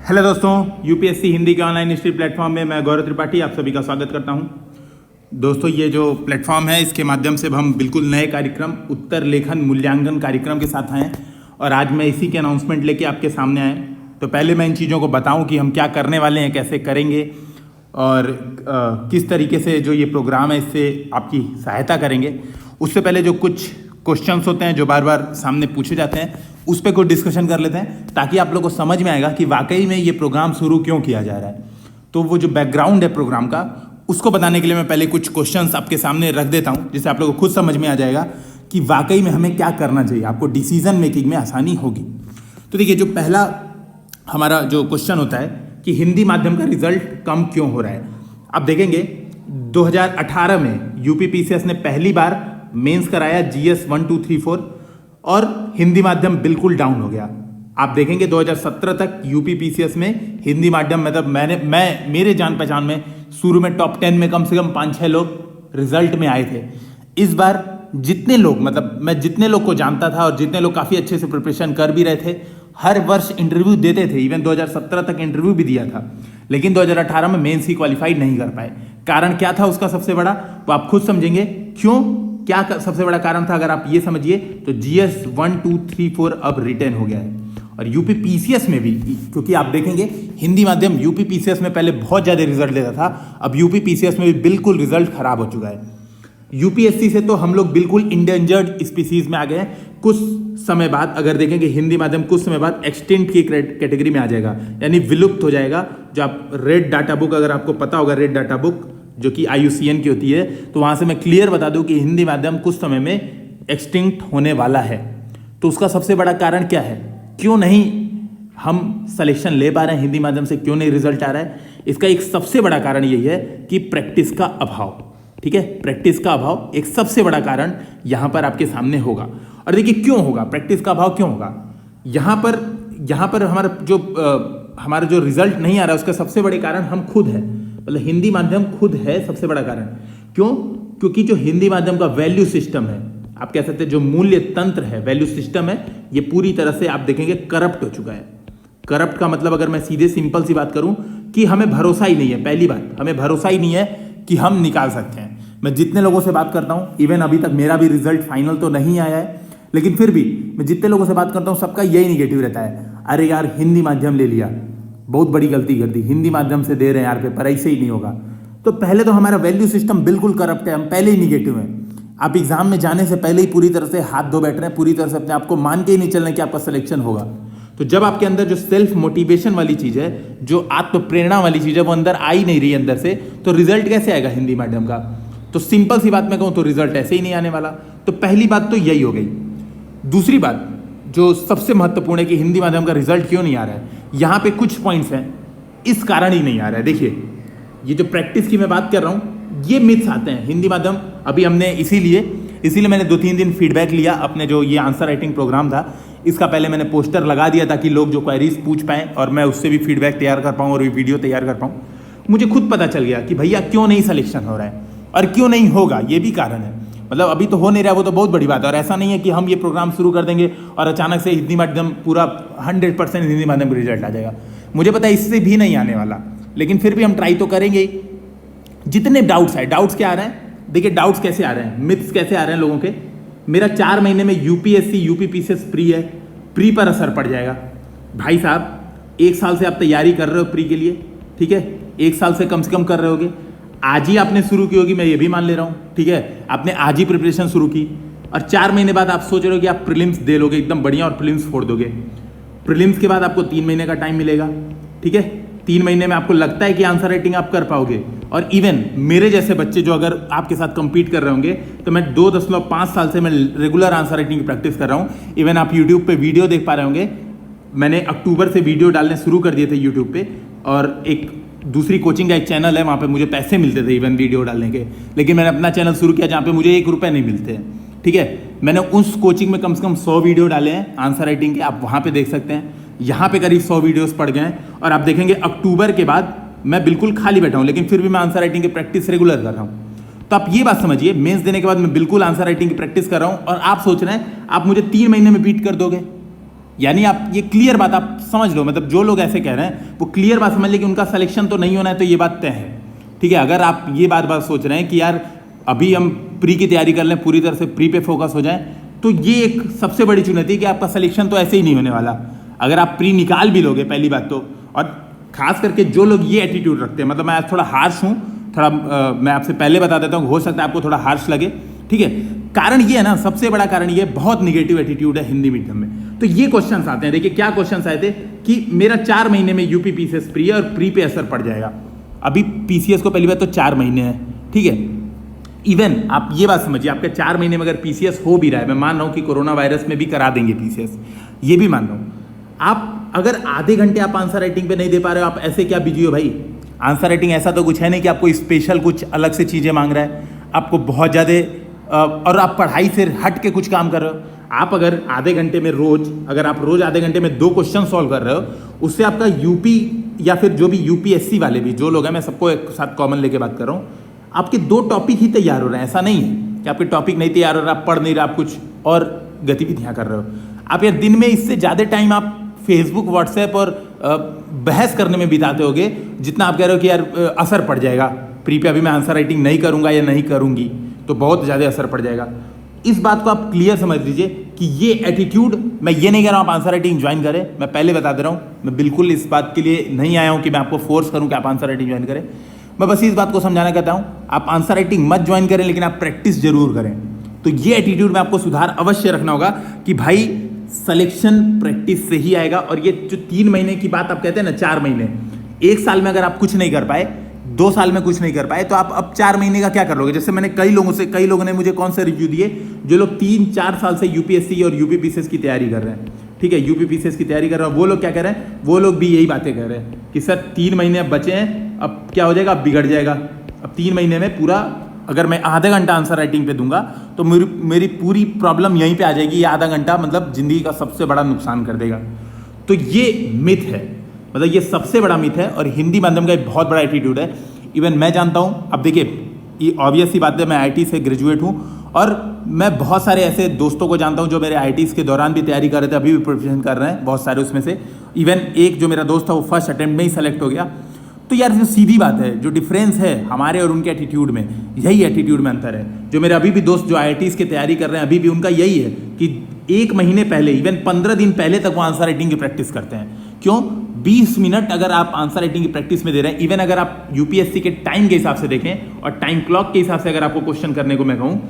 Hello दोस्तों, UPSC Hindi के online history platform में मैं गौरव त्रिपाठी आप सभी का स्वागत करता हूं। दोस्तों, ये जो प्लेटफॉर्म है इसके माध्यम से हम बिल्कुल नए कार्यक्रम उत्तर लेखन मूल्यांकन कार्यक्रम के साथ आए हैं और आज मैं इसी के अनाउंसमेंट लेके आपके सामने आए। तो पहले मैं इन चीज़ों को बताऊं कि हम क्या करने वाले हैं, कैसे करेंगे और किस तरीके से जो ये प्रोग्राम है इससे आपकी सहायता करेंगे। उससे पहले जो कुछ क्वेश्चंस होते हैं जो बार बार सामने पूछे जाते हैं उस पर कुछ डिस्कशन कर लेते हैं ताकि आप लोगों को समझ में आएगा कि वाकई में ये प्रोग्राम शुरू क्यों किया जा रहा है। तो वो जो बैकग्राउंड है प्रोग्राम का उसको बताने के लिए मैं पहले कुछ क्वेश्चंस आपके सामने रख देता हूं जिससे आप लोगों को खुद समझ में आ जाएगा कि वाकई में हमें क्या करना चाहिए, आपको डिसीजन मेकिंग में आसानी होगी। तो देखिए, जो पहला हमारा जो क्वेश्चन होता है कि हिंदी माध्यम का रिजल्ट कम क्यों हो रहा है। आप देखेंगे 2018 में यूपीपीसीएस ने पहली बार मेंस कराया जीएस 1 2 3 4 और हिंदी माध्यम बिल्कुल डाउन हो गया। आप देखेंगे 2017 तक यूपीपीसीएस में हिंदी माध्यम मतलब मेरे जान पहचान में शुरू में टॉप 10 में कम से कम 5-6 लोग रिजल्ट में आए थे। इस बार जितने लोग मैं जितने लोग को जानता था और जितने लोग काफ़ी अच्छे से प्रिपरेशन कर भी रहे थे, हर वर्ष इंटरव्यू देते थे, इवन 2017 तक इंटरव्यू भी दिया था, लेकिन 2018 में मेंस ही क्वालिफाइड नहीं कर पाए। कारण क्या था उसका सबसे बड़ा, तो आप खुद समझेंगे क्यों, क्या सबसे बड़ा कारण था। अगर आप ये समझिए तो जीएस 1 2 3 4 अब रिटेन हो गया है और यूपीपीसीएस में भी, क्योंकि आप देखेंगे हिंदी माध्यम यूपीपीसीएस में पहले बहुत ज़्यादा रिजल्ट देता था, अब यूपीपीसीएस में भी बिल्कुल रिजल्ट खराब हो चुका है। यूपीएससी से तो हम लोग बिल्कुल इंडेंजर्ड स्पीसीज में आ गए हैं। कुछ समय बाद अगर देखेंगे हिंदी माध्यम कुछ समय बाद एक्सटिंक्ट की कैटेगरी में आ जाएगा, यानी विलुप्त हो जाएगा। जो आप रेड डाटा बुक, अगर आपको पता होगा रेड डाटा बुक जो कि IUCN की होती है, तो वहां से मैं क्लियर बता दूं कि हिंदी माध्यम कुछ समय में एक्सटिंक्ट होने वाला है। तो उसका सबसे बड़ा कारण क्या है, क्यों नहीं हम सिलेक्शन ले पा रहे हैं हिंदी माध्यम से, क्यों नहीं रिजल्ट आ रहा है। इसका एक सबसे बड़ा कारण यही है कि प्रैक्टिस का अभाव। ठीक है, प्रैक्टिस का अभाव एक सबसे बड़ा कारण यहां पर आपके सामने होगा। और देखिए क्यों होगा, प्रैक्टिस का अभाव क्यों होगा। यहां पर हमारा जो रिजल्ट नहीं आ रहा है उसका सबसे बड़े कारण हम खुद है, मतलब हिंदी माध्यम खुद है सबसे बड़ा कारण। क्यों? क्योंकि जो हिंदी माध्यम का वैल्यू सिस्टम है, आप कह सकते हैं जो मूल्य तंत्र है, वैल्यू सिस्टम है, ये पूरी तरह से आप देखेंगे करप्ट हो चुका है। करप्ट का मतलब अगर मैं सीधे सिंपल सी बात करूं कि हमें भरोसा ही नहीं है। पहली बात, हमें भरोसा ही नहीं है कि हम निकाल सकते हैं। मैं जितने लोगों से बात करता हूं, इवन अभी तक मेरा भी रिजल्ट फाइनल तो नहीं आया है, लेकिन फिर भी मैं जितने लोगों से बात करता हूं सबका यही निगेटिव रहता है, अरे यार हिंदी माध्यम ले लिया, बहुत बड़ी गलती कर दी, हिंदी माध्यम से दे रहे हैं यार पेपर, ऐसे ही नहीं होगा। तो पहले तो हमारा वैल्यू सिस्टम बिल्कुल करप्ट है, हम पहले ही निगेटिव हैं। आप एग्जाम में जाने से पहले ही पूरी तरह से हाथ धो बैठ रहे हैं, पूरी तरह से अपने आप को मान के ही नहीं चल रहे कि आपका सिलेक्शन होगा। तो जब आपके अंदर जो सेल्फ मोटिवेशन वाली चीज है, जो आत्म प्रेरणा वाली चीज है, वो अंदर आ ही नहीं रही अंदर से, तो रिजल्ट कैसे आएगा हिंदी माध्यम का। तो सिंपल सी बात मैं कहूं तो रिजल्ट ऐसे ही नहीं आने वाला। तो पहली बात तो यही हो गई। दूसरी बात जो सबसे महत्वपूर्ण है कि हिंदी माध्यम का रिजल्ट क्यों नहीं आ रहा है, यहां पे कुछ पॉइंट्स हैं, इस कारण ही नहीं आ रहा है। देखिए, ये जो प्रैक्टिस की मैं बात कर रहा हूं, ये मिथ्स आते हैं हिंदी माध्यम। अभी हमने इसीलिए मैंने 2-3 दिन फीडबैक लिया अपने जो ये आंसर राइटिंग प्रोग्राम था, इसका पहले मैंने पोस्टर लगा दिया ताकि लोग जो क्वेरीज पूछ पाएं और मैं उससे भी फीडबैक तैयार कर पाऊं और वीडियो तैयार कर पाऊं। मुझे खुद पता चल गया कि भैया क्यों नहीं सिलेक्शन हो रहा है और क्यों नहीं होगा, ये भी कारण है। मतलब अभी तो हो नहीं रहा, वो तो बहुत बड़ी बात है। और ऐसा नहीं है कि हम ये प्रोग्राम शुरू कर देंगे और अचानक से हिंदी माध्यम पूरा 100% हिंदी माध्यम का रिजल्ट आ जाएगा। मुझे पता है इससे भी नहीं आने वाला, लेकिन फिर भी हम ट्राई तो करेंगे ही। जितने डाउट्स आए, डाउट्स क्या आ रहे हैं, देखिए डाउट्स कैसे आ रहे हैं, मिथ्स कैसे आ रहे हैं लोगों के। मेरा 4 महीने में यूपीएससी यूपीपीसीएस प्री है, प्री पर असर पड़ जाएगा। भाई साहब 1 साल से आप तैयारी कर रहे हो प्री के लिए, ठीक है, 1 साल से कम कर रहे होगे, आज ही आपने शुरू की होगी, मैं ये भी मान ले रहा हूँ, ठीक है, आपने आज ही प्रिपरेशन शुरू की और 4 महीने बाद आप सोच रहे हो कि आप प्रीलिम्स दे लोगे एकदम बढ़िया और प्रीलिम्स फोड़ दोगे। प्रीलिम्स के बाद आपको 3 महीने का टाइम मिलेगा, ठीक है। 3 महीने में आपको लगता है कि आंसर राइटिंग आप कर पाओगे। और इवन मेरे जैसे बच्चे जो अगर आपके साथ कंपीट कर रहे होंगे, तो मैं 2.5 साल से मैं रेगुलर आंसर राइटिंग की प्रैक्टिस कर रहा हूँ। इवन आप यूट्यूब पे वीडियो देख पा रहे होंगे, मैंने अक्टूबर से वीडियो डालने शुरू कर दिए थे यूट्यूब पे, और एक दूसरी कोचिंग का एक चैनल है, वहाँ पे मुझे पैसे मिलते थे इवन वीडियो डालने के, लेकिन मैंने अपना चैनल शुरू किया जहाँ पे मुझे 1 रुपये नहीं मिलते हैं, ठीक है। मैंने उस कोचिंग में कम से कम 100 वीडियो डाले हैं आंसर राइटिंग के, आप वहाँ पे देख सकते हैं। यहाँ पे करीब 100 वीडियोस पड़ गए हैं और आप देखेंगे अक्टूबर के बाद मैं बिल्कुल खाली बैठा हूँ, लेकिन फिर भी मैं आंसर राइटिंग की प्रैक्टिस रेगुलर कर रहा हूँ। तो आप ये बात समझिए, मेंस देने के बाद मैं बिल्कुल आंसर राइटिंग की प्रैक्टिस कर रहा हूँ और आप सोच रहे हैं आप मुझे 3 महीने में बीट कर दोगे। यानी आप ये क्लियर बात आप समझ लो, मतलब जो लोग ऐसे कह रहे हैं वो क्लियर बात समझ ले कि उनका सिलेक्शन तो नहीं होना है, तो ये बात तय है। ठीक है, अगर आप ये बात सोच रहे हैं कि यार अभी हम प्री की तैयारी कर लें, पूरी तरह से प्री पे फोकस हो जाए, तो ये एक सबसे बड़ी चुनौती है कि आपका सिलेक्शन तो ऐसे ही नहीं होने वाला अगर आप प्री निकाल भी लोगे, पहली बात तो। और खास करके जो लोग ये एटीट्यूड रखते हैं, मतलब मैं आज थोड़ा हार्श हूँ, थोड़ा मैं आपसे पहले बता देता हूँ, हो सकता है आपको थोड़ा हार्श लगे। ठीक है, कारण ये है ना, सबसे बड़ा कारण ये बहुत निगेटिव एटीट्यूड है हिंदी मीडियम में। तो ये क्वेश्चंस आते हैं, देखिए क्या क्वेश्चंस आए थे कि मेरा 4 महीने में यूपी पीसीएस प्री है और प्री पे असर पड़ जाएगा। अभी पीसीएस को पहली बात तो 4 महीने है। ठीक है, इवन आप ये बात समझिए, आपके 4 महीने में अगर पीसीएस हो भी रहा है, मैं मान रहा हूँ कि कोरोना वायरस में भी करा देंगे पीसीएस, ये भी मान रहा हूँ, आप अगर आधे घंटे आप आंसर राइटिंग पे नहीं दे पा रहे हो, आप ऐसे क्या बिजी हो भाई? आंसर राइटिंग ऐसा तो कुछ है नहीं कि आपको स्पेशल कुछ अलग से चीज़ें मांग रहा है, आपको बहुत ज़्यादा, और आप पढ़ाई से हट के कुछ काम कर रहे हो। आप अगर आधे घंटे में अगर आप रोज आधे घंटे में 2 क्वेश्चन सॉल्व कर रहे हो, उससे आपका यूपी या फिर जो भी यूपीएससी वाले भी जो लोग हैं, मैं सबको एक साथ कॉमन लेके बात कर रहा हूँ, आपके 2 टॉपिक ही तैयार हो रहे हैं। ऐसा नहीं है कि आपके टॉपिक नहीं तैयार हो रहा, आप पढ़ नहीं रहे, आप कुछ और गतिविधियाँ कर रहे हो। आप यार दिन में इससे ज़्यादा टाइम आप फेसबुक, व्हाट्सएप और बहस करने में बिताते होगे, जितना आप कह रहे हो कि यार असर पड़ जाएगा प्री पे, अभी मैं आंसर राइटिंग नहीं करूँगा या नहीं करूँगी तो बहुत ज़्यादा असर पड़ जाएगा। इस बात को आप क्लियर समझ लीजिए कि ये एटीट्यूड, मैं ये नहीं कह रहा हूँ आप आंसर राइटिंग ज्वाइन करें, मैं पहले बता दे रहा हूँ, मैं बिल्कुल इस बात के लिए नहीं आया हूँ कि मैं आपको फोर्स करूँ कि आप आंसर राइटिंग ज्वाइन करें। मैं बस इस बात को समझाना चाहता हूँ, आप आंसर राइटिंग मत ज्वाइन करें, लेकिन आप प्रैक्टिस जरूर करें। तो ये एटीट्यूड में आपको सुधार अवश्य रखना होगा कि भाई सिलेक्शन प्रैक्टिस से ही आएगा। और ये जो 3 महीने की बात आप कहते हैं ना, 4 महीने, 1 साल में अगर आप कुछ नहीं कर पाए, 2 साल में कुछ नहीं कर पाए, तो आप अब 4 महीने का क्या कर लोगे? जैसे मैंने कई लोगों ने मुझे कौन से रिव्यू दिए, जो लोग 3-4 साल से यूपीएससी और यूपी पीसीएस की तैयारी कर रहे हैं। ठीक है, यूपी पीसीएस की तैयारी कर रहे हैं, वो लोग क्या कह रहे हैं? वो लोग भी यही बातें कह रहे हैं कि सर 3 महीने अब बचे हैं, अब क्या हो जाएगा, अब बिगड़ जाएगा। अब 3 महीने में पूरा, अगर मैं आधा घंटा आंसर राइटिंग पे दूंगा तो मेरी पूरी प्रॉब्लम यहीं पे आ जाएगी। ये आधा घंटा मतलब जिंदगी का सबसे बड़ा नुकसान कर देगा। तो ये मिथ है, मतलब ये सबसे बड़ा मिथ है और हिंदी माध्यम का एक बहुत बड़ा एटीट्यूड है। इवन मैं जानता हूँ, अब देखिए ये ऑब्वियस सी बात है, मैं आईटी से ग्रेजुएट हूँ और मैं बहुत सारे ऐसे दोस्तों को जानता हूँ जो मेरे आईटीज़ के दौरान भी तैयारी कर रहे थे, अभी भी प्रिपरेशन कर रहे हैं बहुत सारे उसमें से। इवन एक जो मेरा दोस्त था वो फर्स्ट अटेम्प्ट में ही सेलेक्ट हो गया। तो यार जो सीधी बात है, जो डिफरेंस है हमारे और उनके एटीट्यूड में, यही एटीट्यूड में अंतर है। जो मेरे अभी भी दोस्त जो आईआईटीज़ की तैयारी कर रहे हैं, अभी भी उनका यही है कि 1 महीने पहले, इवन 15 दिन पहले तक वो आंसर राइटिंग की प्रैक्टिस करते हैं। क्यों? 20 मिनट अगर आप आंसर राइटिंग की प्रैक्टिस में दे रहे हैं, इवन अगर आप यूपीएससी के टाइम के हिसाब से देखें और टाइम क्लॉक के हिसाब से अगर आपको क्वेश्चन करने को मैं कहूँ,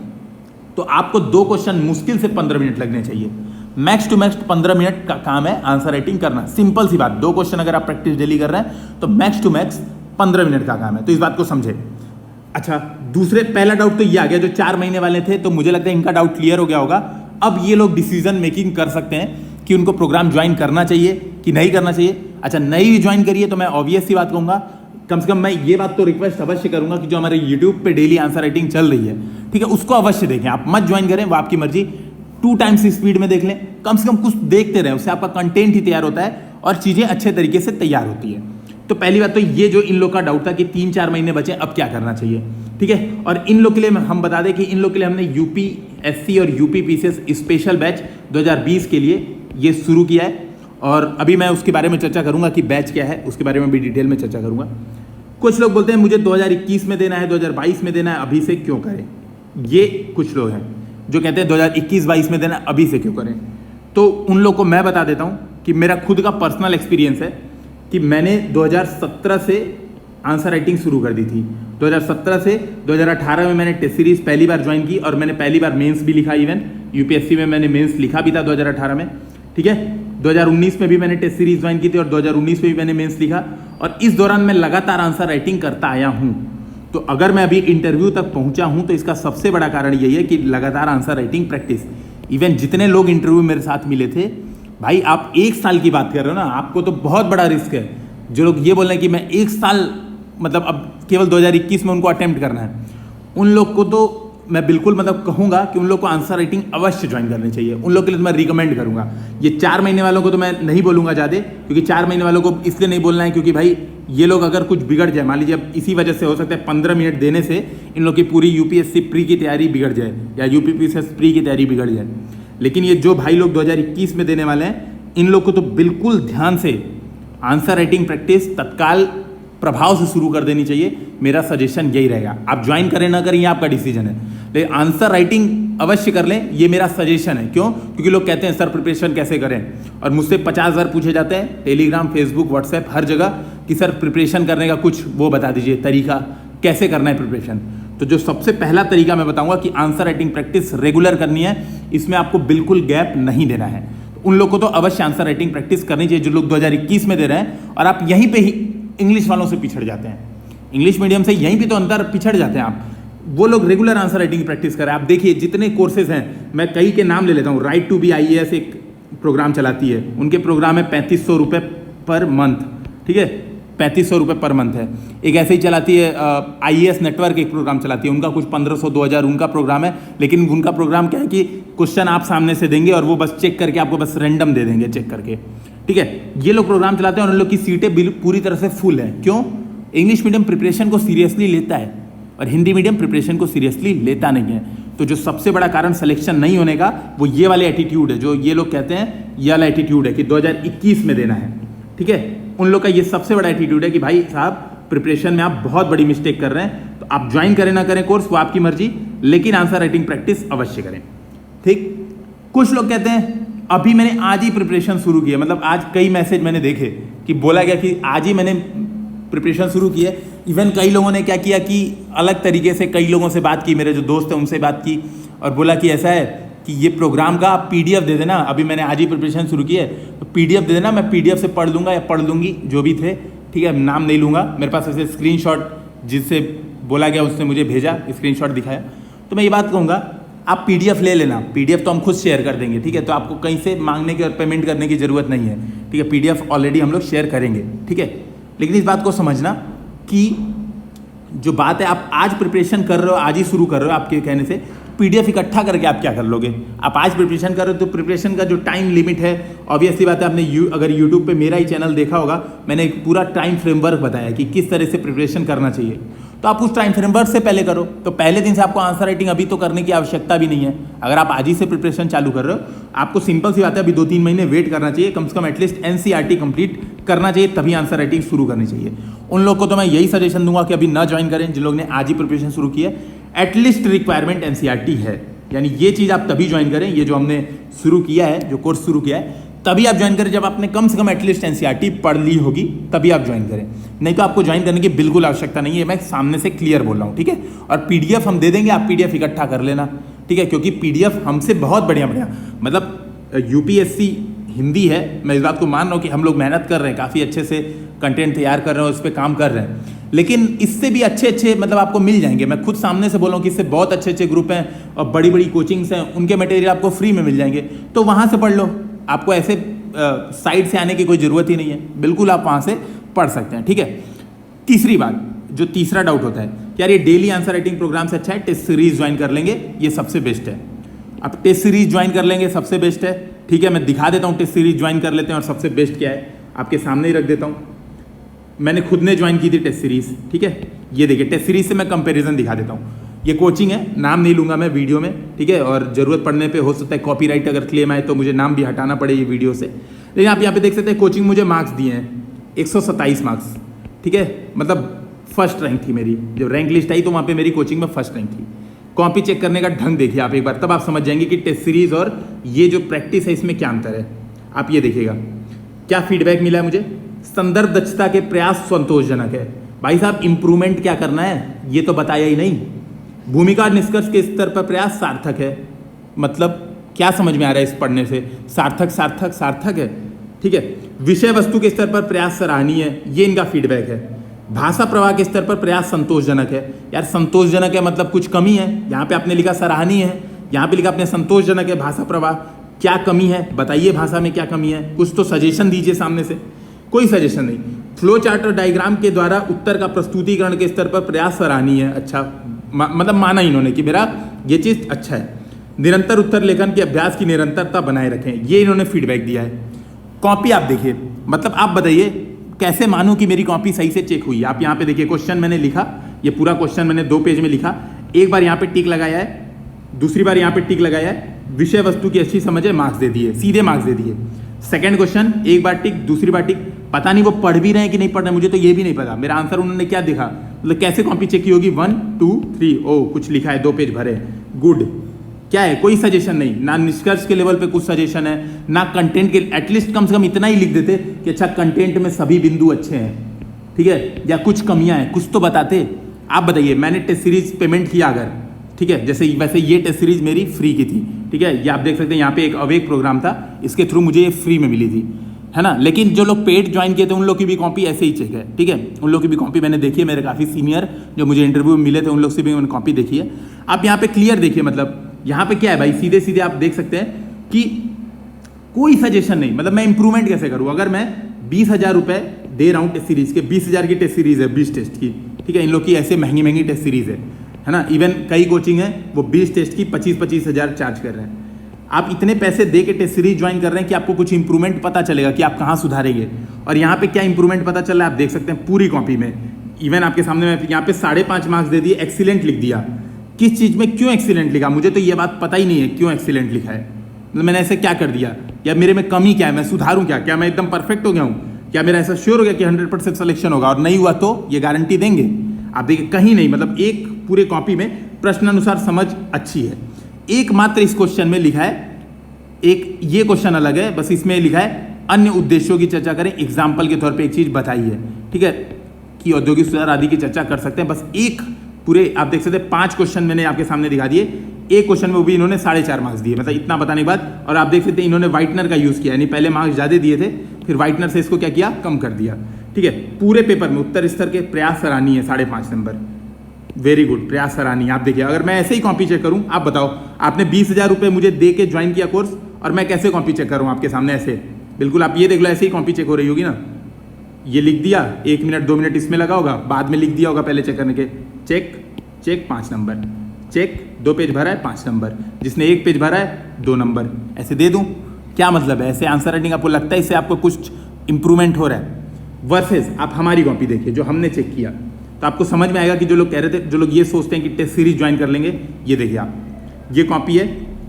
तो आपको 2 क्वेश्चन मुश्किल से 15 मिनट लगने चाहिए। मैक्स टू मैक्स 15 मिनट का काम है आंसर राइटिंग करना। सिंपल सी बात, 2 क्वेश्चन अगर आप प्रैक्टिस डेली कर रहे हैं तो मैक्स टू मैक्स 15 मिनट का काम है। तो इस बात को समझे। अच्छा, पहला डाउट तो ये आ गया, जो 4 महीने वाले थे, तो मुझे लगता है इनका डाउट क्लियर हो गया होगा। अब ये लोग डिसीजन मेकिंग कर सकते हैं कि उनको प्रोग्राम ज्वाइन करना चाहिए कि नहीं करना चाहिए। अच्छा, नहीं भी ज्वाइन करिए तो मैं ऑब्वियस सी बात कहूँगा, कम से कम मैं ये बात तो रिक्वेस्ट अवश्य करूंगा कि जो हमारे यूट्यूब पे डेली आंसर राइटिंग चल रही है, ठीक है, उसको अवश्य देखें। आप मत ज्वाइन करें, वो आपकी मर्जी, 2 टाइम्स स्पीड में देख लें, कम से कम कुछ देखते रहें, उससे आपका कंटेंट ही तैयार होता है और चीज़ें अच्छे तरीके से तैयार होती है। तो पहली बात तो ये जो इन लोग का डाउट था कि 3-4 महीने बचे, अब क्या करना चाहिए, ठीक है। और इन लोग के लिए हम बता दें कि इन लोग के लिए हमने यूपीएससी और यूपी पीसीएस स्पेशल बैच 2020 के लिए ये शुरू किया है और अभी मैं उसके बारे में चर्चा करूंगा कि बैच क्या है, उसके बारे में भी डिटेल में चर्चा करूंगा। कुछ लोग बोलते हैं मुझे 2021 में देना है, 2022 में देना है, अभी से क्यों करें। ये कुछ लोग हैं जो कहते हैं 2021-22 में देना है, अभी से क्यों करें। तो उन लोग को मैं बता देता हूं कि मेरा खुद का पर्सनल एक्सपीरियंस है कि मैंने 2017 से आंसर राइटिंग शुरू कर दी थी। 2017 से 2018 में मैंने टेस्ट सीरीज पहली बार ज्वाइन की और मैंने पहली बार मेंस भी लिखा। इवन यूपीएससी में मैंने मेंस लिखा भी था 2018 में, ठीक है। 2019 में भी मैंने टेस्ट सीरीज ज्वाइन की थी और 2019 में भी मैंने मेंस लिखा और इस दौरान मैं लगातार आंसर राइटिंग करता आया हूं। तो अगर मैं अभी इंटरव्यू तक पहुंचा हूं तो इसका सबसे बड़ा कारण यही है कि लगातार आंसर राइटिंग प्रैक्टिस। इवन जितने लोग इंटरव्यू मेरे साथ मिले थे, भाई आप 1 साल की बात कर रहे हो ना, आपको तो बहुत बड़ा रिस्क है। जो लोग ये बोल रहे हैं कि मैं 1 साल मतलब अब केवल 2021 में उनको अटेम्प्ट करना है, उन लोग को तो मैं बिल्कुल मतलब कहूँगा कि उन लोग को आंसर राइटिंग अवश्य ज्वाइन करनी चाहिए। उन लोग के लिए तो मैं रिकमेंड करूँगा। ये 4 महीने वालों को तो मैं नहीं बोलूँगा ज़्यादा, क्योंकि 4 महीने वालों को इसलिए नहीं बोलना है क्योंकि भाई ये लोग अगर कुछ बिगड़ जाए, मान लीजिए अब इसी वजह से हो सकता है 15 मिनट देने से इन लोग की पूरी यूपीएससी प्री की तैयारी बिगड़ जाए या यूपीपीसीएस प्री की तैयारी बिगड़ जाए। लेकिन ये जो भाई लोग 2021 में देने वाले हैं, इन लोग को तो बिल्कुल ध्यान से आंसर राइटिंग प्रैक्टिस तत्काल प्रभाव से शुरू कर देनी चाहिए। मेरा सजेशन यही रहेगा। आप ज्वाइन करें ना करें ये आपका डिसीजन है, लेकिन आंसर राइटिंग अवश्य कर लें, ये मेरा सजेशन है। क्यों? क्योंकि लोग कहते हैं सर प्रिपरेशन कैसे करें, और मुझसे 50,000 पूछे जाते हैं टेलीग्राम, फेसबुक, व्हाट्सएप, हर जगह कि सर प्रिपरेशन करने का कुछ वो बता दीजिए तरीका, कैसे करना है प्रिपरेशन। तो जो सबसे पहला तरीका मैं बताऊंगा कि आंसर राइटिंग प्रैक्टिस रेगुलर करनी है, इसमें आपको बिल्कुल गैप नहीं देना है। उन लोग को तो अवश्य आंसर राइटिंग प्रैक्टिस करनी चाहिए जो लोग 2021 में दे रहे हैं, और आप यहीं पे ही इंग्लिश वालों से पिछड़ जाते हैं। इंग्लिश मीडियम से यहीं पे तो अंतर पिछड़ जाते हैं आप। वो लोग रेगुलर आंसर राइटिंग की प्रैक्टिस करें। आप देखिए जितने कोर्सेज हैं, मैं कई के नाम ले लेता हूँ। राइट टू बी IAS एक प्रोग्राम चलाती है, उनके प्रोग्राम है 3500 रुपये पर मंथ, ठीक है, 3500 रुपये पर मंथ है। एक ऐसे ही चलाती है IAS नेटवर्क, एक प्रोग्राम चलाती है, उनका कुछ 1500 2000 उनका प्रोग्राम है। लेकिन उनका प्रोग्राम क्या है कि क्वेश्चन आप सामने से देंगे और वो बस चेक करके आपको बस रैंडम दे देंगे चेक करके, ठीक है। ये लोग प्रोग्राम चलाते हैं और उन लोग की सीटें पूरी तरह से फुल है। क्यों? इंग्लिश मीडियम प्रिपरेशन को सीरियसली लेता है और हिंदी मीडियम प्रिपरेशन को सीरियसली लेता नहीं है। तो जो सबसे बड़ा कारण सिलेक्शन नहीं होने का वो ये वाले एटीट्यूड है, जो ये लोग कहते हैं ये वाला एटीट्यूड है कि 2021 में देना है, ठीक है। उन लोग का ये सबसे बड़ा एटीट्यूड है कि भाई साहब प्रिपरेशन में आप बहुत बड़ी मिस्टेक कर रहे हैं। तो आप ज्वाइन करें ना करें कोर्स वो आपकी मर्जी, लेकिन आंसर राइटिंग प्रैक्टिस अवश्य करें, ठीक। कुछ लोग कहते हैं अभी मैंने आज ही प्रिपरेशन शुरू की है, मतलब आज कई मैसेज मैंने देखे कि बोला गया कि आज ही मैंने प्रिपरेशन शुरू की है। इवन कई लोगों ने क्या किया कि अलग तरीके से कई लोगों से बात की, मेरे जो दोस्त हैं उनसे बात की और बोला कि ऐसा है कि ये प्रोग्राम का आप PDF दे देना, अभी मैंने आज ही प्रिपरेशन शुरू की है तो PDF दे देना, मैं PDF से पढ़ लूँगा या पढ़ लूँगी, जो भी थे, ठीक है, नाम नहीं लूँगा। मेरे पास ऐसे स्क्रीनशॉट जिससे बोला गया उसने मुझे भेजा, स्क्रीनशॉट दिखाया। तो मैं ये बात कहूँगा आप PDF ले लेना, PDF तो हम खुद शेयर कर देंगे, ठीक है। तो आपको कहीं से मांगने की और पेमेंट करने की ज़रूरत नहीं है, ठीक है। PDF ऑलरेडी हम लोग शेयर करेंगे, ठीक है। लेकिन इस बात को समझना कि जो बात है आप आज प्रिपरेशन कर रहे हो, आज ही शुरू कर रहे हो, आपके कहने से PDF इकट्ठा करके आप क्या कर लोगे? आप आज प्रिपरेशन कर रहे हो तो प्रिपरेशन का जो टाइम लिमिट है, ऑब्वियसली बात है, आपने अगर YouTube पे मेरा ही चैनल देखा होगा, मैंने एक पूरा टाइम फ्रेमवर्क बताया कि किस तरह से प्रिपरेशन करना चाहिए। तो आप उस टाइम फ्रेमवर्क से पहले करो, तो पहले दिन से आपको आंसर राइटिंग अभी तो करने की आवश्यकता भी नहीं है। अगर आप आज ही से प्रिपरेशन चालू कर रहे हो, आपको सिंपल सी बात है, अभी 2-3 महीने वेट करना चाहिए, कम से कम एटलीस्ट NCERT कंप्लीट करना चाहिए, तभी आंसर राइटिंग शुरू करनी चाहिए। उन लोग को तो मैं यही सजेशन दूंगा कि अभी ना ज्वाइन करें जिन लोग ने आज ही प्रिपरेशन शुरू की है। एटलीस्ट रिक्वायरमेंट NCERT है, यानी ये चीज़ आप तभी ज्वाइन करें, ये जो हमने शुरू किया है, जो कोर्स शुरू किया है, तभी आप ज्वाइन करें जब आपने कम से कम एटलीस्ट NCERT पढ़ ली होगी, तभी आप ज्वाइन करें। नहीं तो आपको ज्वाइन करने की बिल्कुल आवश्यकता नहीं है, मैं सामने से क्लियर बोल रहा हूँ, ठीक है। और PDF हम दे देंगे, आप PDF इकट्ठा कर लेना, ठीक है, क्योंकि PDF हमसे बहुत बढ़िया मतलब UPSC हिंदी है, मैं इस बात को मान रहा हूँ कि हम लोग मेहनत कर रहे हैं, काफ़ी अच्छे से कंटेंट तैयार कर रहे हैं, उस पर काम कर रहे हैं, लेकिन इससे भी अच्छे मतलब आपको मिल जाएंगे। मैं खुद सामने से बोल रहा हूँ कि इससे बहुत अच्छे ग्रुप हैं और बड़ी बड़ी कोचिंग्स हैं, उनके मटेरियल आपको फ्री में मिल जाएंगे, तो वहाँ से पढ़ लो। आपको ऐसे साइड से आने की कोई ज़रूरत ही नहीं है, बिल्कुल आप वहाँ से पढ़ सकते हैं, ठीक है। तीसरी बात, जो तीसरा डाउट होता है कि यार ये डेली आंसर राइटिंग प्रोग्राम से अच्छा है टेस्ट सीरीज ज्वाइन कर लेंगे, ये सबसे बेस्ट है। आप टेस्ट सीरीज ज्वाइन कर लेंगे, सबसे बेस्ट है, ठीक है। मैं दिखा देता हूँ टेस्ट सीरीज ज्वाइन कर लेते हैं और सबसे बेस्ट क्या है, आपके सामने ही रख देता हूँ। मैंने खुद ने ज्वाइन की थी टेस्ट सीरीज, ठीक है। ये देखिए टेस्ट सीरीज से मैं कंपैरिजन दिखा देता हूँ। ये कोचिंग है, नाम नहीं लूँगा मैं वीडियो में, ठीक है, और ज़रूरत पड़ने पे हो सकता है कॉपीराइट अगर क्लेम आए तो मुझे नाम भी हटाना पड़े ये वीडियो से। लेकिन आप यहाँ पे देख सकते हैं कोचिंग मुझे मार्क्स दिए हैं 127 मार्क्स, ठीक है, मतलब फर्स्ट रैंक थी मेरी। जब रैंक लिस्ट आई तो वहाँ पे मेरी कोचिंग में फर्स्ट रैंक थी। कॉपी चेक करने का ढंग देखिए आप एक बार, तब आप समझ जाएंगे कि टेस्ट सीरीज और ये जो प्रैक्टिस है इसमें क्या अंतर है। आप ये देखिएगा क्या फीडबैक मिला है मुझे। संदर्भ दक्षता के प्रयास संतोषजनक है। भाई साहब इंप्रूवमेंट क्या करना है ये तो बताया ही नहीं। भूमिका निष्कर्ष के स्तर पर प्रयास सार्थक है, मतलब क्या समझ में आ रहा है इस पढ़ने से? सार्थक सार्थक सार्थक है, ठीक है। विषय वस्तु के स्तर पर प्रयास सराहनीय है, ये इनका फीडबैक है। भाषा प्रवाह के स्तर पर प्रयास संतोषजनक है। यार संतोषजनक है मतलब कुछ कमी है, यहाँ पे आपने लिखा सराहनीय है, यहाँ पे लिखा आपने संतोषजनक है। भाषा प्रवाह क्या कमी है बताइए, भाषा में क्या कमी है, कुछ तो सजेशन दीजिए सामने से। कोई सजेशन नहीं। फ्लो चार्ट और डायग्राम के द्वारा उत्तर का प्रस्तुतिकरण के स्तर पर प्रयास सराहनीय है। अच्छा मतलब माना इन्होंने कि मेरा ये चीज़ अच्छा है। निरंतर उत्तर लेखन के अभ्यास की निरंतरता बनाए रखें, ये इन्होंने फीडबैक दिया है। कॉपी आप देखिए, मतलब आप बताइए कैसे मानूं कि मेरी कॉपी सही से चेक हुई। आप यहाँ पे देखिए क्वेश्चन मैंने लिखा, ये पूरा क्वेश्चन मैंने 2 पेज में लिखा। एक बार यहाँ पे टिक लगाया है, दूसरी बार यहाँ पे टिक लगाया है। विषय वस्तु की अच्छी समझ है, मार्क्स दे दिए, सीधे मार्क्स दे दिए। सेकंड क्वेश्चन, एक बार टिक दूसरी बार टिक। पता नहीं वो पढ़ भी रहे हैं कि नहीं पढ़ रहे हैं, मुझे तो ये भी नहीं पता। मेरा आंसर उन्होंने क्या दिखा, मतलब कैसे कॉपी चेक की होगी, 1 2 3, ओ कुछ लिखा है, 2 पेज भरे, गुड। क्या है, कोई सजेशन नहीं, ना निष्कर्ष के लेवल पे कुछ सजेशन है, ना कंटेंट के, एटलीस्ट कम से कम इतना ही लिख देते कि अच्छा कंटेंट में सभी बिंदु अच्छे हैं, ठीक है, या कुछ कमियां हैं, कुछ तो बताते। आप बताइए, मैंने टेस्ट सीरीज पेमेंट किया अगर, ठीक है, जैसे वैसे ये टेस्ट सीरीज मेरी फ्री की थी, ठीक है, ये आप देख सकते हैं यहाँ पे एक अवेक प्रोग्राम था, इसके थ्रू मुझे ये फ्री में मिली थी, है ना। लेकिन जो लोग पेड ज्वाइन किए थे उन लोग की भी कॉपी ऐसे ही चेक है, ठीक है, उन लोग की भी कॉपी मैंने देखी है, मेरे काफ़ी सीनियर जो मुझे इंटरव्यू में मिले थे उन लोग से भी मैंने कॉपी देखी है। आप यहाँ पे क्लियर देखिए, मतलब यहाँ पे क्या है भाई, सीधे सीधे आप देख सकते हैं कि कोई सजेशन नहीं, मतलब मैं इंप्रूवमेंट कैसे करूँ। अगर मैं 20,000 रुपये दे रहा हूँ टेस्ट सीरीज के, 20,000 की टेस्ट सीरीज है, 20 टेस्ट की, ठीक है, इन लोग की ऐसे महंगी महंगी टेस्ट सीरीज है ना। इवन कई कोचिंग है वो 20 टेस्ट की 25-25 हज़ार चार्ज कर रहे हैं। आप इतने पैसे दे के टेस्ट सीरीज ज्वाइन कर रहे हैं कि आपको कुछ इंप्रूवमेंट पता चलेगा कि आप कहाँ सुधारेंगे। और यहाँ पे क्या इंप्रूवमेंट पता चल रहा है आप देख सकते हैं पूरी कॉपी में। इवन आपके सामने मैं यहाँ पे 5.5 मार्क्स दे दिए, एक्सीलेंट लिख दिया। किस चीज़ में क्यों एक्सीलेंट लिखा, मुझे तो ये बात पता ही नहीं है क्यों एक्सीलेंट लिखा है, मतलब मैंने ऐसे क्या कर दिया, या मेरे में कमी क्या है, मैं सुधारूँ क्या मैं एकदम परफेक्ट हो गया हूँ, क्या मेरा ऐसा श्योर हो गया कि 100% सिलेक्शन होगा, और नहीं हुआ तो ये गारंटी देंगे। आप देखिए कहीं नहीं, मतलब एक पूरे कॉपी में प्रश्नानुसार समझ अच्छी है। एकमात्र इस क्वेश्चन में लिखा है, एक ये क्वेश्चन अलग है, बस इसमें लिखा है अन्य उद्देश्यों की चर्चा करें, एग्जाम्पल के तौर पे एक चीज बताइए, ठीक है, कि औद्योगिक सुधार आदि की चर्चा कर सकते हैं। बस एक पूरे आप देख सकते हैं 5 क्वेश्चन मैंने आपके सामने दिखा दिए, एक क्वेश्चन में वो भी इन्होंने 4.5 मार्क्स दिए, मतलब इतना बताने के बाद। और आप देख सकते हैं इन्होंने व्हाइटनर का यूज किया, यानी पहले मार्क्स ज्यादा दिए थे, फिर व्हाइटनर से इसको क्या किया, कम कर दिया, ठीक है। पूरे पेपर में उत्तर स्तर के प्रयास सराहनीय है, 5.5 नंबर, वेरी गुड, प्रयास सराहनीय। आप देखिए, अगर मैं ऐसे ही कॉपी चेक करूं, आप बताओ, आपने 20,000 रुपये मुझे दे के ज्वाइन किया कोर्स, और मैं कैसे कॉपी चेक करूं आपके सामने ऐसे, बिल्कुल आप ये देख लो, ऐसे ही कॉपी चेक हो रही होगी ना। ये लिख दिया, 1 मिनट 2 मिनट इसमें लगा होगा, बाद में लिख दिया होगा पहले चेक करने के, check check 5 number, check 2 page भरा है 5 नंबर, जिसने 1 पेज भरा है 2 नंबर, ऐसे दे दूं, क्या मतलब है। ऐसे आंसर राइटिंग आपको लगता है इससे आपको कुछ इंप्रूवमेंट हो रहा है, वर्सेस आप हमारी कॉपी देखिए जो हमने चेक किया, तो आपको समझ में आएगा कि जो लोग कह रहे थे, जो लोग ये सोचते हैं कि टेस्ट सीरीज ज्वाइन कर लेंगे, ये देखिए आप, ये कॉपी है,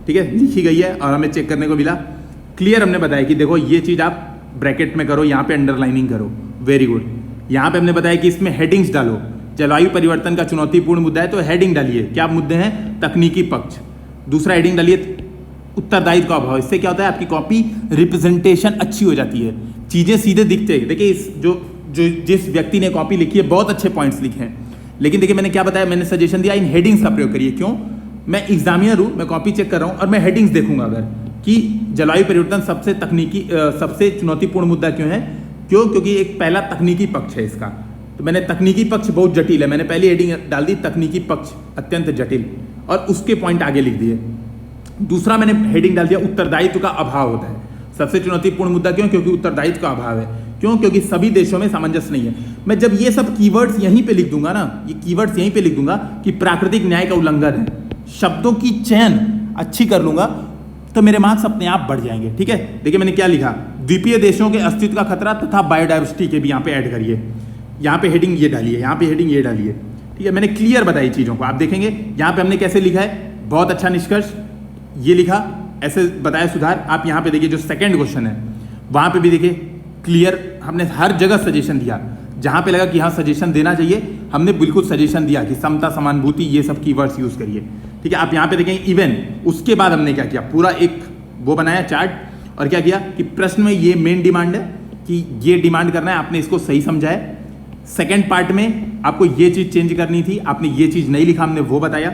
ठीक है, लिखी गई है और हमें चेक करने को मिला, क्लियर हमने बताया कि देखो ये चीज़ आप ब्रैकेट में करो, यहाँ पे अंडरलाइनिंग करो, वेरी गुड। यहाँ पे हमने बताया कि इसमें हेडिंग्स डालो, जलवायु परिवर्तन का चुनौतीपूर्ण मुद्दा है तो हेडिंग डालिए, क्या मुद्दे हैं, तकनीकी पक्ष। दूसरा हेडिंग डालिए उत्तरदायित्व का अभाव, इससे क्या होता है आपकी कॉपी रिप्रेजेंटेशन अच्छी हो जाती है, चीज़ें सीधे दिखते हैं। देखिए इस जो जिस व्यक्ति ने कॉपी लिखी है बहुत अच्छे पॉइंट्स लिखे हैं, लेकिन देखिए मैंने क्या बताया, मैंने सजेशन दिया इन हेडिंग्स का प्रयोग करिए। क्यों, मैं एग्जामिनर हूँ, मैं कॉपी चेक कर रहा हूँ और मैं हेडिंग्स देखूंगा अगर कि जलवायु परिवर्तन सबसे तकनीकी सबसे चुनौतीपूर्ण मुद्दा क्यों है, क्योंकि एक पहला तकनीकी पक्ष है इसका, तो मैंने तकनीकी पक्ष बहुत जटिल है, मैंने पहली हेडिंग डाल दी तकनीकी पक्ष अत्यंत जटिल, और उसके पॉइंट आगे लिख दिए। दूसरा मैंने हेडिंग डाल दिया उत्तरदायित्व का अभाव होता है, सबसे चुनौतीपूर्ण मुद्दा क्यों, क्योंकि उत्तरदायित्व का अभाव है। क्यों, क्योंकि सभी देशों में सामंजस्य नहीं है। मैं जब ये सब कीवर्ड्स यहीं पे लिख दूंगा ना, ये कीवर्ड्स यहीं पे लिख दूंगा कि प्राकृतिक न्याय का उल्लंघन है, शब्दों की चयन अच्छी कर लूंगा तो मेरे मार्क्स अपने आप बढ़ जाएंगे, ठीक है। देखिए मैंने क्या लिखा, द्वीपीय देशों के अस्तित्व का खतरा तथा बायोडाइवर्सिटी के भी यहाँ पे ऐड करिए, यहाँ पे हेडिंग ये डालिए, यहाँ पे हेडिंग ये डालिए, ठीक है। मैंने क्लियर बताई चीज़ों को, आप देखेंगे यहाँ पे हमने कैसे लिखा है, बहुत अच्छा निष्कर्ष, ये लिखा, ऐसे बताया सुधार। आप यहाँ पे देखिए जो सेकंड क्वेश्चन है वहाँ पे भी देखिए क्लियर, हमने हर जगह सजेशन दिया, जहाँ पे लगा कि हाँ सजेशन देना चाहिए हमने बिल्कुल सजेशन दिया कि समता समानुभूति ये सब कीवर्ड्स यूज़ करिए, ठीक है। आप यहाँ पे देखेंगे इवन उसके बाद हमने क्या किया, पूरा एक वो बनाया चार्ट, और क्या किया कि प्रश्न में ये मेन डिमांड है कि ये डिमांड करना है, आपने इसको सही समझा है। सेकेंड पार्ट में आपको ये चीज़ चेंज करनी थी, आपने ये चीज़ नहीं लिखा, हमने वो बताया,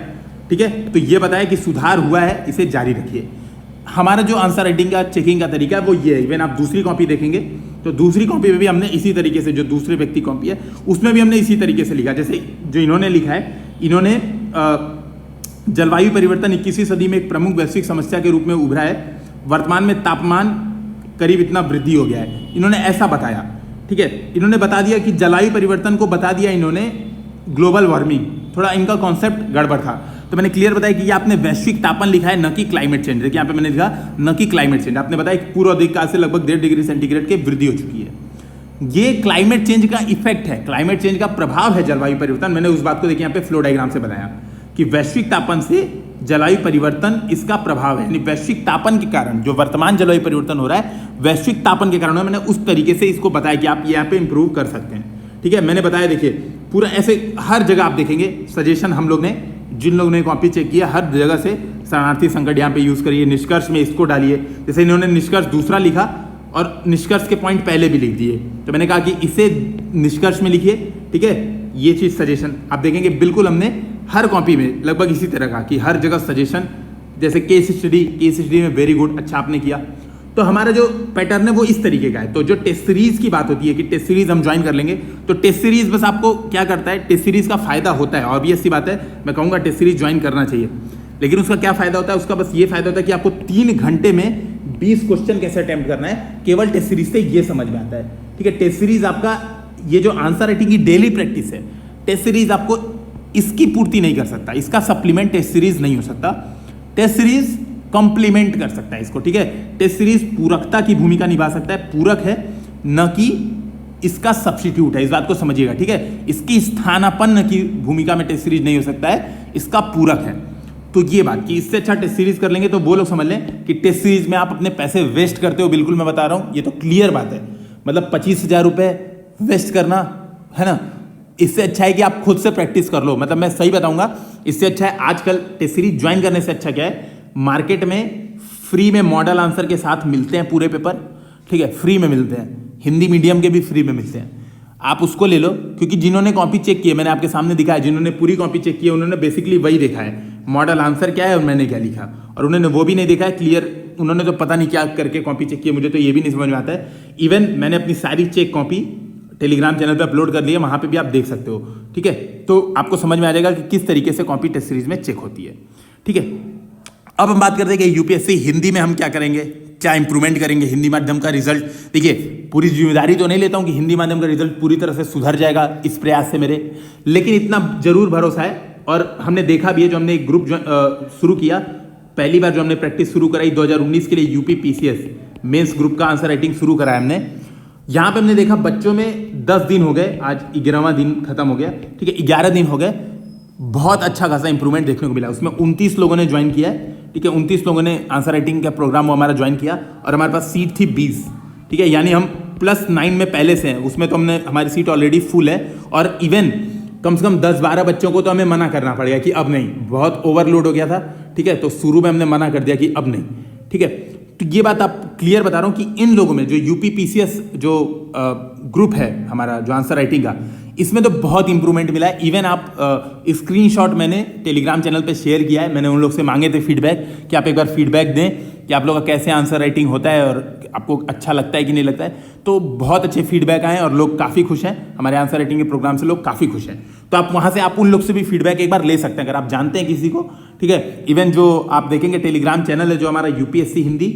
ठीक है। तो ये बताया कि सुधार हुआ है, इसे जारी रखिए। हमारा जो आंसर राइटिंग का चेकिंग का तरीका है वो ये है। इवन आप दूसरी कॉपी देखेंगे तो दूसरी कॉपी में भी हमने इसी तरीके से, जो दूसरे व्यक्ति कॉपी है उसमें भी हमने इसी तरीके से लिखा। जैसे जो इन्होंने लिखा है, इन्होंने जलवायु परिवर्तन 21वीं सदी में एक प्रमुख वैश्विक समस्या के रूप में उभरा है, वर्तमान में तापमान करीब इतना वृद्धि हो गया है, इन्होंने ऐसा बताया, ठीक है। इन्होंने बता दिया कि जलवायु परिवर्तन को बता दिया इन्होंने ग्लोबल वार्मिंग, थोड़ा इनका कॉन्सेप्ट गड़बड़ था। तो मैंने क्लियर बताया कि ये आपने वैश्विक तापन लिखा है, न कि क्लाइमेट चेंज। देखिए यहाँ पे मैंने लिखा न कि क्लाइमेट चेंज, आपने बताया कि पूर्व अधिक काल से लगभग 1.5 डिग्री सेंटीग्रेड की वृद्धि हो चुकी है। ये क्लाइमेट चेंज का इफेक्ट है, क्लाइमेट चेंज का प्रभाव है जलवायु परिवर्तन। मैंने उस बात को देखिए यहाँ पे फ्लो डायग्राम से बताया कि वैश्विक तापन से जलवायु परिवर्तन इसका प्रभाव है, यानी वैश्विक तापन के कारण जो वर्तमान जलवायु परिवर्तन हो रहा है वैश्विक तापन के कारण मैंने उस तरीके से इसको बताया कि आप यहाँ पे इंप्रूव कर सकते हैं। ठीक है, मैंने बताया, देखिए पूरा ऐसे हर जगह आप देखेंगे सजेशन हम लोग ने, जिन लोगों ने कॉपी चेक किया हर जगह से शरणार्थी संकट यहाँ पे यूज़ करिए, निष्कर्ष में इसको डालिए। जैसे इन्होंने निष्कर्ष दूसरा लिखा और निष्कर्ष के पॉइंट पहले भी लिख दिए, तो मैंने कहा कि इसे निष्कर्ष में लिखिए। ठीक है, ये चीज़ सजेशन आप देखेंगे बिल्कुल हमने हर कॉपी में लगभग इसी तरह का कि हर जगह सजेशन, जैसे केस स्टडी में वेरी गुड, अच्छा आपने किया। तो हमारा जो पैटर्न है वो इस तरीके का है। तो जो टेस्ट सीरीज की बात होती है कि टेस्ट सीरीज हम ज्वाइन कर लेंगे, तो टेस्ट सीरीज बस आपको क्या करता है, टेस्ट सीरीज का फायदा होता है, ऑब्वियस सी बात है, मैं कहूँगा टेस्ट सीरीज ज्वाइन करना चाहिए। लेकिन उसका क्या फायदा होता है, उसका बस ये फायदा होता है कि आपको 3 घंटे में 20 क्वेश्चन कैसे अटेम्प्ट करना है, केवल टेस्ट सीरीज से ये समझ में आता है। ठीक है, टेस्ट सीरीज आपका ये जो आंसर राइटिंग की डेली प्रैक्टिस है, टेस्ट सीरीज आपको इसकी पूर्ति नहीं कर सकता, इसका सप्लीमेंट टेस्ट सीरीज नहीं हो सकता। टेस्ट सीरीज कंप्लीमेंट कर सकता है इसको। ठीक है, टेस्ट सीरीज पूरकता की भूमिका निभा सकता है, पूरक है न कि इसका सब्स्टिट्यूट है, इस बात को समझिएगा। ठीक है, इसकी स्थानापन्न की भूमिका में टेस्ट सीरीज नहीं हो सकता है, इसका पूरक है। तो ये बात कि इससे अच्छा टेस्ट सीरीज कर लेंगे तो वो लोग समझ लें कि टेस्ट सीरीज में आप अपने पैसे वेस्ट करते हो। बिल्कुल मैं बता रहा हूँ, ये तो क्लियर बात है। मतलब 25,000 रुपये वेस्ट करना है ना, इससे अच्छा है कि आप खुद से प्रैक्टिस कर लो। मतलब मैं सही बताऊंगा, इससे अच्छा है आजकल टेस्ट सीरीज ज्वाइन करने से अच्छा क्या है, मार्केट में फ्री में मॉडल आंसर के साथ मिलते हैं पूरे पेपर। ठीक है, फ्री में मिलते हैं, हिंदी मीडियम के भी फ्री में मिलते हैं, आप उसको ले लो। क्योंकि जिन्होंने कॉपी चेक की है, मैंने आपके सामने दिखाया, जिन्होंने पूरी कॉपी चेक की है उन्होंने बेसिकली वही देखा है, मॉडल आंसर क्या है और मैंने क्या लिखा, और उन्होंने वो भी नहीं देखा है क्लियर, उन्होंने तो पता नहीं क्या करके कॉपी चेक की है, मुझे तो ये भी नहीं समझ में आता है। इवन मैंने अपनी सारी चेक कॉपी टेलीग्राम चैनल पे अपलोड कर दी है, वहाँ पे भी आप देख सकते हो। ठीक है, तो आपको समझ में आ जाएगा कि किस तरीके से कॉपी टेस्ट सीरीज में चेक होती है। ठीक है, अब हम बात करते हैं कि यूपीएससी हिंदी में हम क्या करेंगे, क्या इंप्रूवमेंट करेंगे हिंदी माध्यम का रिजल्ट। देखिए, पूरी जिम्मेदारी तो नहीं लेता हूं कि हिंदी माध्यम का रिजल्ट पूरी तरह से सुधर जाएगा इस प्रयास से मेरे, लेकिन इतना जरूर भरोसा है। और हमने देखा भी है, जो हमने एक ग्रुप शुरू किया, पहली बार जो हमने प्रैक्टिस शुरू कराई 2019 के लिए यूपी पीसीएस मेंस ग्रुप का आंसर राइटिंग शुरू कराया हमने। यहाँ पे हमने देखा बच्चों में 10 दिन हो गए, आज 11वां दिन खत्म हो गया। ठीक है, 11 दिन हो गए, बहुत अच्छा खासा इंप्रूवमेंट देखने को मिला। उसमें 29 लोगों ने ज्वाइन किया है। ठीक है, 29 लोगों ने आंसर राइटिंग का प्रोग्राम वो हमारा ज्वाइन किया, और हमारे पास सीट थी 20। ठीक है, यानी हम +9 में पहले से हैं, उसमें तो हमने हमारी सीट ऑलरेडी फुल है। और इवन कम से कम 10-12 बच्चों को तो हमें मना करना पड़ेगा कि अब नहीं, बहुत ओवरलोड हो गया था। ठीक है, तो शुरू में हमने मना कर दिया कि अब नहीं। ठीक है, तो ये बात आप क्लियर बता रहा हूँ कि इन लोगों में जो यूपी पीसीएस जो ग्रुप है हमारा, जो आंसर राइटिंग का, इसमें तो बहुत इंप्रूवमेंट मिला है। इवन आप स्क्रीनशॉट मैंने टेलीग्राम चैनल पे शेयर किया है, मैंने उन लोग से मांगे थे फीडबैक कि आप एक बार फीडबैक दें कि आप लोग का कैसे आंसर राइटिंग होता है और आपको अच्छा लगता है कि नहीं लगता है। तो बहुत अच्छे फीडबैक आए और लोग काफ़ी खुश हैं, हमारे आंसर राइटिंग के प्रोग्राम से लोग काफ़ी खुश हैं। तो आप वहाँ से आप उन लोग से भी फीडबैक एक बार ले सकते हैं अगर आप जानते हैं किसी को। ठीक है, इवन जो आप देखेंगे टेलीग्राम चैनल है जो हमारा यूपीएससी हिंदी,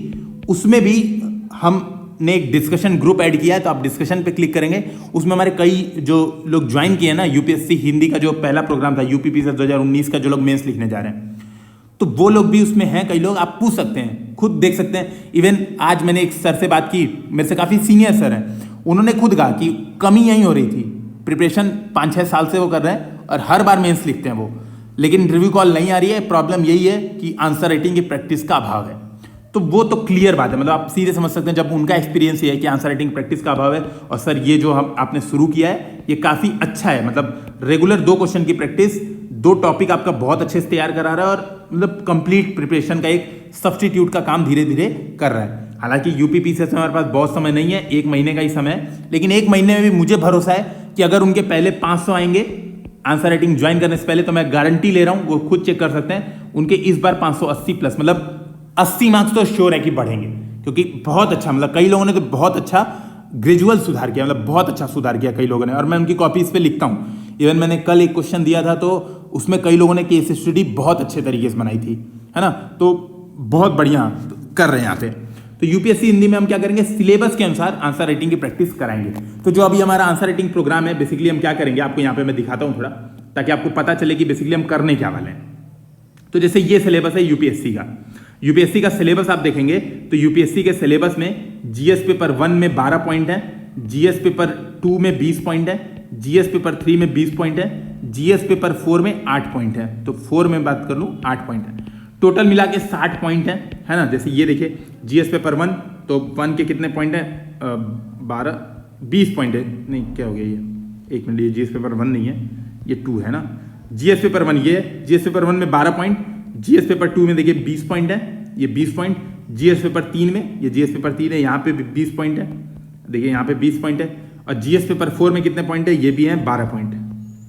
उसमें भी हमने एक डिस्कशन ग्रुप ऐड किया है, तो आप डिस्कशन पे क्लिक करेंगे, उसमें हमारे कई जो लोग ज्वाइन किए ना यूपीएससी हिंदी का जो पहला प्रोग्राम था यूपी पीसीएस 2019 का, जो लोग मेंस लिखने जा रहे हैं, तो वो लोग भी उसमें हैं। कई लोग आप पूछ सकते हैं, खुद देख सकते हैं। इवन आज मैंने एक सर से बात की, मेरे से काफ़ी सीनियर सर हैं, उन्होंने खुद कहा कि कमी यहीं हो रही थी, प्रिपरेशन 5-6 साल से वो कर रहे हैं और हर बार मेंस लिखते हैं वो, लेकिन इंटरव्यू कॉल नहीं आ रही है। प्रॉब्लम यही है कि आंसर राइटिंग की प्रैक्टिस का अभाव है। तो वो तो क्लियर बात है, मतलब आप सीधे समझ सकते हैं जब उनका एक्सपीरियंस ये है कि आंसर राइटिंग प्रैक्टिस का अभाव है। और सर ये जो आपने शुरू किया है ये काफ़ी अच्छा है, मतलब रेगुलर 2 क्वेश्चन की प्रैक्टिस, 2 टॉपिक आपका बहुत अच्छे से तैयार करा रहा है और मतलब कंप्लीट प्रिपरेशन का एक सब्स्टिट्यूट का काम धीरे धीरे कर रहा है। हालांकि यूपी पीसीएस में हमारे पास बहुत समय नहीं है, 1 महीने का ही समय है, लेकिन 1 महीने में भी मुझे भरोसा है कि अगर उनके पहले 500 आएंगे आंसर राइटिंग ज्वाइन करने से पहले, तो मैं गारंटी ले रहा हूँ, वो खुद चेक कर सकते हैं, उनके इस बार 580 प्लस, मतलब 80 मार्क्स तो श्योर है कि बढ़ेंगे। क्योंकि बहुत अच्छा, मतलब कई लोगों ने तो बहुत अच्छा ग्रेजुअल सुधार किया, मतलब बहुत अच्छा सुधार किया कई लोगों ने, और मैं उनकी कॉपी इस पर लिखता हूँ। इवन मैंने कल एक क्वेश्चन दिया था, तो उसमें कई लोगों ने केस स्टडी बहुत अच्छे तरीके से बनाई थी, है ना, तो बहुत बढ़िया कर रहे हैं यहाँ पे। तो यूपीएससी हिंदी में हम क्या करेंगे, सिलेबस के अनुसार आंसर राइटिंग की प्रैक्टिस कराएंगे। तो जो अभी हमारा आंसर राइटिंग प्रोग्राम है, बेसिकली हम क्या करेंगे, आपको यहाँ पे मैं दिखाता हूँ थोड़ा, ताकि आपको पता चले कि बेसिकली हम करने क्या वाले हैं। तो जैसे ये सिलेबस है यूपीएससी का, यूपीएससी का सिलेबस आप देखेंगे तो यूपीएससी के सिलेबस में जीएस पेपर 1 में 12 पॉइंट है, जीएस पेपर 2 में 20 पॉइंट है, जीएस पेपर 3 में 20 पॉइंट है, जीएस पेपर 4 में 8 पॉइंट है। तो 4 में बात कर लूँ 8 पॉइंट है, टोटल मिला के 60 पॉइंट है ना। जैसे ये देखिए, जीएस पेपर 1 तो 1 के कितने पॉइंट हैं? 12 20 पॉइंट है, नहीं क्या हो गया ये, एक मिनट, ये जीएस पेपर 1 नहीं है, ये 2 है ना। जीएस पेपर 1 ये है, जीएस पेपर 1 में 12 पॉइंट, जीएस पेपर 2 में देखिए 20 पॉइंट है, ये 20 पॉइंट, जीएस पेपर 3 में, ये जीएस पेपर 3 है, यहाँ पे भी 20 पॉइंट है, देखिए यहाँ पे 20 पॉइंट है, और जीएस पेपर 4 में कितने पॉइंट है? ये भी है 12 पॉइंट,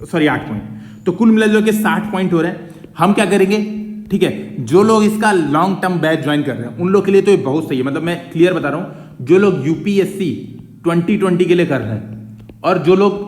सॉरी 8 पॉइंट। तो कुल मिला के 60 पॉइंट हो रहे हैं। हम क्या करेंगे, ठीक है, जो लोग इसका लॉन्ग टर्म बैच ज्वाइन कर रहे हैं उन लोग के लिए तो ये बहुत सही है, मतलब मैं क्लियर बता रहा हूँ, जो लोग यूपीएससी 2020 के लिए कर रहे हैं और जो लोग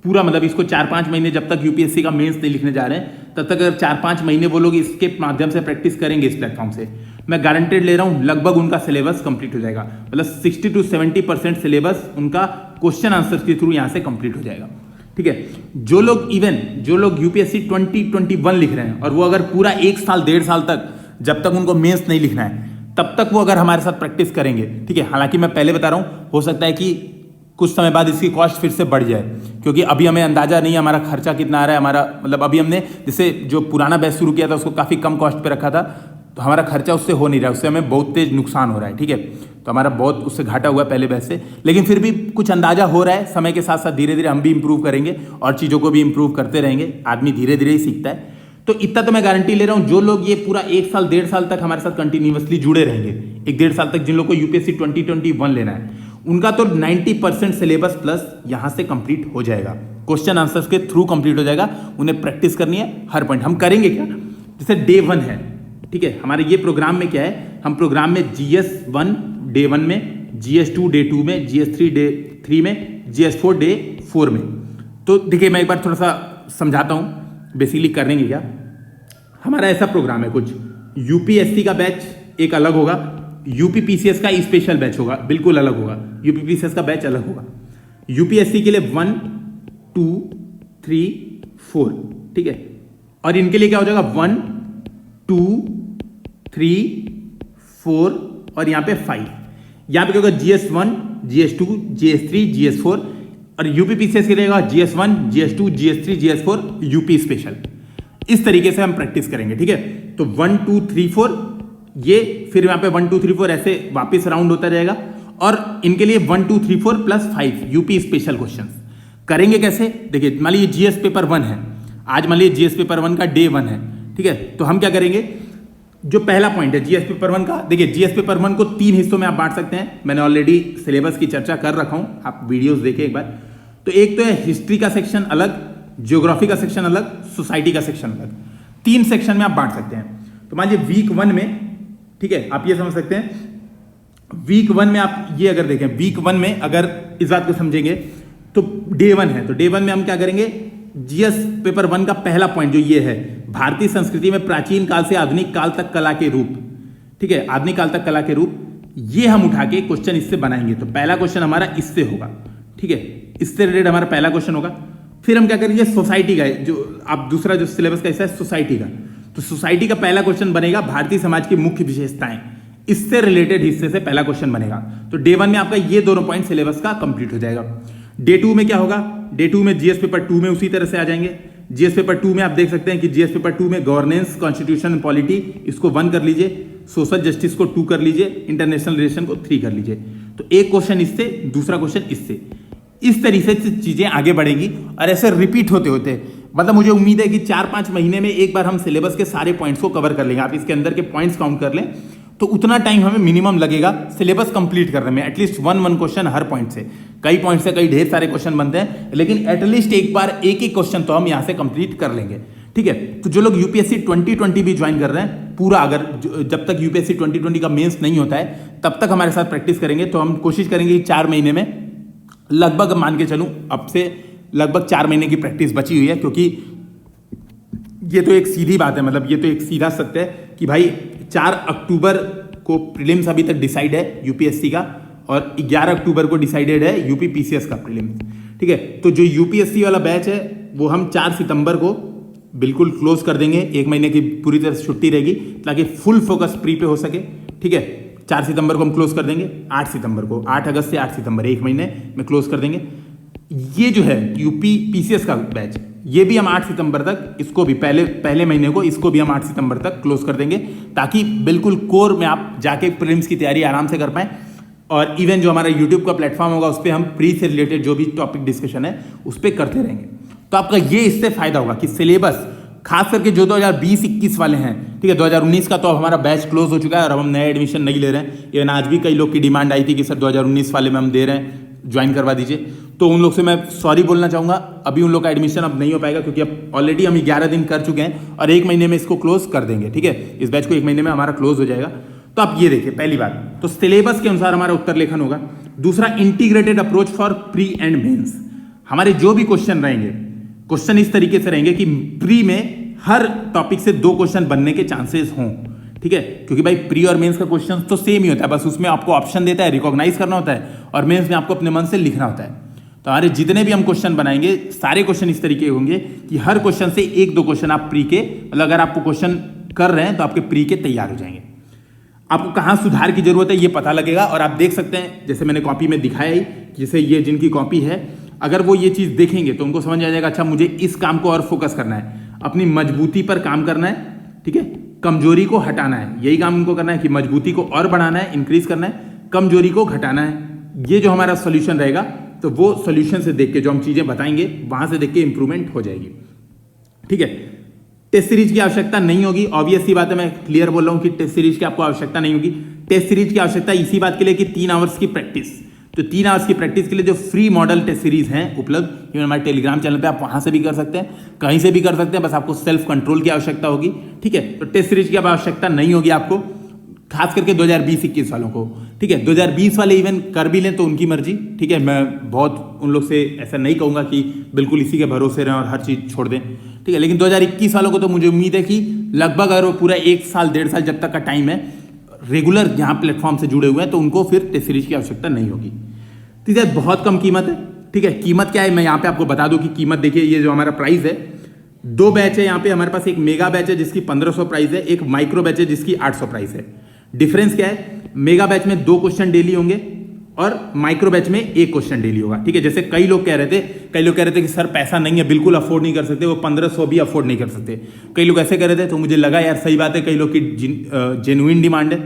पूरा मतलब इसको 4-5 महीने जब तक यूपीएससी का मेंस नहीं लिखने जा रहे हैं तब तक अगर 4-5 महीने वो लोग इसके माध्यम से प्रैक्टिस करेंगे इस प्लेटफॉर्म से, मैं गारंटेड ले रहा हूं लगभग उनका सिलेबस कंप्लीट हो जाएगा। मतलब 60 to 70% सिलेबस उनका क्वेश्चन आंसर के थ्रू यहां से कंप्लीट हो जाएगा। ठीक है, जो लोग यूपीएससी 2021 लिख रहे हैं और वो अगर पूरा 1 साल 1.5 साल तक जब तक उनको मेंस नहीं लिखना है तब तक वो अगर हमारे साथ प्रैक्टिस करेंगे, ठीक है, हालांकि मैं पहले बता रहा हूं हो सकता है कि कुछ समय बाद इसकी कॉस्ट फिर से बढ़ जाए, क्योंकि अभी हमें अंदाजा नहीं है हमारा खर्चा कितना आ रहा है। हमारा मतलब अभी हमने जैसे जो पुराना बैच शुरू किया था उसको काफ़ी कम कॉस्ट पे रखा था, तो हमारा खर्चा उससे हो नहीं रहा है, उससे हमें बहुत तेज नुकसान हो रहा है। ठीक है, तो हमारा बहुत उससे घाटा हुआ है पहले बैच से, लेकिन फिर भी कुछ अंदाजा हो रहा है। समय के साथ साथ धीरे धीरे हम भी इंप्रूव करेंगे और चीज़ों को भी इंप्रूव करते रहेंगे, आदमी धीरे धीरे ही सीखता है। तो इतना तो मैं गारंटी ले रहा हूँ, जो लोग ये पूरा 1 साल 1.5 साल तक हमारे साथ कंटिन्यूअसली जुड़े रहेंगे, 1-1.5 साल तक जिन लोग को यूपीएससी 2021 लेना है, उनका तो 90% सिलेबस प्लस यहां से कंप्लीट हो जाएगा, क्वेश्चन आंसर्स के थ्रू कंप्लीट हो जाएगा। उन्हें प्रैक्टिस करनी है हर पॉइंट। हम करेंगे क्या, जैसे डे 1 है, ठीक है, हमारे ये प्रोग्राम में क्या है, हम प्रोग्राम में GS1 डे 1 में, GS2 डे 2 में, GS3 डे 3 में, GS4 डे 4 में। तो देखिए मैं एक बार थोड़ा सा समझाता हूं बेसिकली करेंगे क्या। हमारा ऐसा प्रोग्राम है, कुछ यूपीएससी का बैच एक अलग होगा, यूपीपीसीएस का स्पेशल बैच होगा, बिल्कुल अलग होगा, यूपीपीसीएस का बैच अलग होगा। यूपीएससी के लिए 1, 2, 3, 4, ठीक है, और इनके लिए क्या हो जाएगा 1, 2, 3, 4 और यहां पे 5। यहां पे क्या होगा GS1, GS2, GS3, GS4, और यूपीपीसीएस के लिए GS1, GS2, GS3, GS4 UP special. इस तरीके से हम प्रैक्टिस करेंगे। ठीक है, तो 1, 2, 3, 4 ये, फिर यहाँ पे 1, 2, 3, 4 ऐसे वापस राउंड होता रहेगा, और इनके लिए 1, 2, 3, 4 प्लस 5 यूपी स्पेशल क्वेश्चंस। करेंगे कैसे, देखिए मान लीजिए जीएस पेपर 1 है, आज मान लीजिए जीएस पेपर 1 का डे 1 है। ठीक है, तो हम क्या करेंगे, जो पहला पॉइंट है जीएस पेपर 1 का, देखिए जीएस पेपर 1 को 3 हिस्सों में आप बांट सकते हैं। मैंने ऑलरेडी सिलेबस की चर्चा कर रखा हूं, आप वीडियोस देखें एक बार। तो एक तो है हिस्ट्री का सेक्शन अलग, ज्योग्राफी का सेक्शन अलग, सोसाइटी का सेक्शन अलग, 3 सेक्शन में आप बांट सकते हैं। तो मान लीजिए वीक 1 में, ठीक है, आप ये समझ सकते हैं वीक 1 में आप ये अगर देखें, वीक 1 में अगर इस बात को समझेंगे तो डे 1 है, तो डे 1 में हम क्या करेंगे, जीएस पेपर 1 का पहला पॉइंट जो ये है, भारतीय संस्कृति में प्राचीन काल से आधुनिक काल तक कला के रूप। ठीक है, आधुनिक काल तक कला के रूप, ये हम उठा के क्वेश्चन इससे बनाएंगे। तो पहला क्वेश्चन हमारा इससे होगा। ठीक है, इससे रिलेटेड हमारा पहला क्वेश्चन होगा। फिर हम क्या करेंगे, सोसाइटी का, जो आप दूसरा जो सिलेबस का हिस्सा है सोसाइटी का, तो सोसाइटी का पहला क्वेश्चन बनेगा भारतीय समाज की मुख्य विशेषताएं, इससे रिलेटेड हिस्से से पहला क्वेश्चन बनेगा। तो डे 1 में आपका ये दोनों पॉइंट सिलेबस का कंप्लीट हो जाएगा। डे 2 में क्या होगा, डे 2 में जीएस पेपर 2 में उसी तरह से आ जाएंगे। जीएस पेपर 2 में आप देख सकते हैं कि जीएस पेपर 2 में गवर्नेंस, कॉन्स्टिट्यूशन एंड पॉलिटी, इसको 1 कर लीजिए, सोशल जस्टिस को 2 कर लीजिए, इंटरनेशनल रिलेशन को 3 कर लीजिए। तो एक क्वेश्चन इससे, दूसरा क्वेश्चन इससे, इस तरीके से चीजें आगे बढ़ेंगी और ऐसे रिपीट होते होते, मतलब मुझे उम्मीद है कि 4-5 महीने में एक बार हम सिलेबस के सारे पॉइंट्स को कवर कर लेंगे। आप इसके अंदर के पॉइंट्स काउंट कर लें तो उतना टाइम हमें मिनिमम लगेगा सिलेबस कंप्लीट करने में, एटलीस्ट 1 क्वेश्चन हर पॉइंट से। कई पॉइंट से कई ढेर सारे क्वेश्चन बनते हैं, लेकिन एटलीस्ट एक बार एक क्वेश्चन तो हम यहां से कंप्लीट कर लेंगे। ठीक है, तो जो लोग यूपीएससी 2020 भी ज्वाइन कर रहे हैं, पूरा अगर जब तक यूपीएससी 2020 का मेंस नहीं होता है तब तक हमारे साथ प्रैक्टिस करेंगे, तो हम कोशिश करेंगे कि 4 महीने में लगभग मान के चलूं, अब से लगभग 4 महीने की प्रैक्टिस बची हुई है, क्योंकि ये तो एक सीधी बात है, मतलब ये तो एक सीधा सत्य है कि भाई 4 अक्टूबर को प्रीलिम्स अभी तक डिसाइड है यूपीएससी का, और 11 अक्टूबर को डिसाइडेड है यूपीपीसीएस का प्रीलिम्स। ठीक है, तो जो यूपीएससी वाला बैच है वो हम 4 सितंबर को बिल्कुल क्लोज कर देंगे। 1 महीने की पूरी तरह से छुट्टी रहेगी ताकि फुल फोकस प्री पे हो सके। ठीक है, 4 सितंबर को हम क्लोज कर देंगे, 8 सितंबर को, 8 अगस्त से 8 सितंबर, 1 महीने में क्लोज कर देंगे। ये जो है यूपी पीसीएस का बैच, ये भी हम 8 सितंबर तक, इसको भी पहले महीने को, इसको भी हम 8 सितंबर तक क्लोज कर देंगे, ताकि बिल्कुल कोर में आप जाके प्रीलिम्स की तैयारी आराम से कर पाएं। और इवन जो हमारा यूट्यूब का प्लेटफॉर्म होगा उस पर हम प्री से रिलेटेड जो भी टॉपिक डिस्कशन है उस पर करते रहेंगे। तो आपका ये इससे फायदा होगा कि सिलेबस खास करके जो 2020-21 वाले हैं, ठीक है, 2019 का तो अब हमारा बैच क्लोज हो चुका है और अब हम नए एडमिशन नहीं ले रहे हैं। इवन आज भी कई लोग की डिमांड आई थी कि सर 2019 वाले में हम दे रहे हैं, ज्वाइन करवा दीजिए। तो उन लोग से मैं सॉरी बोलना चाहूँगा, अभी उन लोग का एडमिशन अब नहीं हो पाएगा क्योंकि अब ऑलरेडी हम 11 दिन कर चुके हैं और 1 महीने में इसको क्लोज कर देंगे। ठीक है, इस बैच को 1 महीने में हमारा क्लोज हो जाएगा। तो आप ये देखिए, पहली बात तो सिलेबस के अनुसार हमारा उत्तर लेखन होगा। दूसरा, integrated approach for pre and mains. हमारे जो भी क्वेश्चन रहेंगे, क्वेश्चन इस तरीके से रहेंगे कि प्री में हर टॉपिक से 2 क्वेश्चन बनने के चांसेस हों। ठीक है, क्योंकि भाई प्री और मेंस का क्वेश्चन तो सेम ही होता है, बस उसमें आपको ऑप्शन देता है, रिकॉग्नाइज करना होता है, और मेंस में आपको अपने मन से लिखना होता है। तो हमारे जितने भी हम क्वेश्चन बनाएंगे सारे क्वेश्चन इस तरीके होंगे कि हर क्वेश्चन से 1-2 क्वेश्चन आप प्री के, मतलब अगर आपको क्वेश्चन कर रहे हैं तो आपके प्री के तैयार हो जाएंगे। आपको कहाँ सुधार की जरूरत है ये पता लगेगा और आप देख सकते हैं, जैसे मैंने कॉपी में दिखाया ही, जैसे ये जिनकी कॉपी है, अगर वो ये चीज़ देखेंगे तो उनको समझ आ जाएगा अच्छा मुझे इस काम को और फोकस करना है, अपनी मजबूती पर काम करना है। ठीक है, कमजोरी को हटाना है, यही काम उनको करना है कि मजबूती को और बढ़ाना है, इंक्रीज करना है, कमजोरी को घटाना है। ये जो हमारा सोल्यूशन रहेगा, तो वो सोल्यूशन से देख के जो हम चीजें बताएंगे वहां से देख के इंप्रूवमेंट हो जाएगी। ठीक है, टेस्ट सीरीज की आवश्यकता नहीं होगी, ऑब्वियस सी बात है, मैं क्लियर बोल रहा हूं कि टेस्ट सीरीज की आपको आवश्यकता नहीं होगी। टेस्ट सीरीज की आवश्यकता इसी बात के लिए कि 3 आवर्स की प्रैक्टिस, तो 3 आवर्स की प्रैक्टिस के लिए जो फ्री मॉडल टेस्ट सीरीज हैं उपलब्ध, इवन हमारे टेलीग्राम चैनल पे आप वहां से भी कर सकते हैं, कहीं से भी कर सकते हैं, बस आपको सेल्फ कंट्रोल की आवश्यकता होगी। ठीक है, तो टेस्ट सीरीज की अब आवश्यकता नहीं होगी आपको, खास करके 2020-21 वालों को। ठीक है, 2020 वाले इवन कर भी लें तो उनकी मर्जी। ठीक है, मैं बहुत उन लोग से ऐसा नहीं कहूँगा कि बिल्कुल इसी के भरोसे रहें और हर चीज़ छोड़ दें। ठीक है, लेकिन 2021 वालों को तो मुझे उम्मीद है कि लगभग अगर वो पूरा 1 साल 1.5 साल जब तक का टाइम है रेगुलर यहाँ प्लेटफॉर्म से जुड़े हुए हैं, तो उनको फिर टेस्ट सीरीज की आवश्यकता नहीं होगी। ठीक है, बहुत कम कीमत है। ठीक है, कीमत क्या है मैं यहाँ पे आपको बता दूं कि कीमत देखिए, ये जो हमारा प्राइस है, 2 बैच है यहाँ पे हमारे पास। एक मेगा बैच है जिसकी 1500 प्राइस है, एक माइक्रो बैच है जिसकी 800 प्राइस है। डिफरेंस क्या है, मेगा बैच में 2 क्वेश्चन डेली होंगे और माइक्रो बैच में 1 क्वेश्चन डेली होगा। ठीक है, जैसे कई लोग कह रहे थे कि सर पैसा नहीं है, बिल्कुल अफोर्ड नहीं कर सकते, वो 1500 भी अफोर्ड नहीं कर सकते, कई लोग ऐसे कह रहे थे। तो मुझे लगा यार सही बात है, कई लोग की जेन्युइन डिमांड है,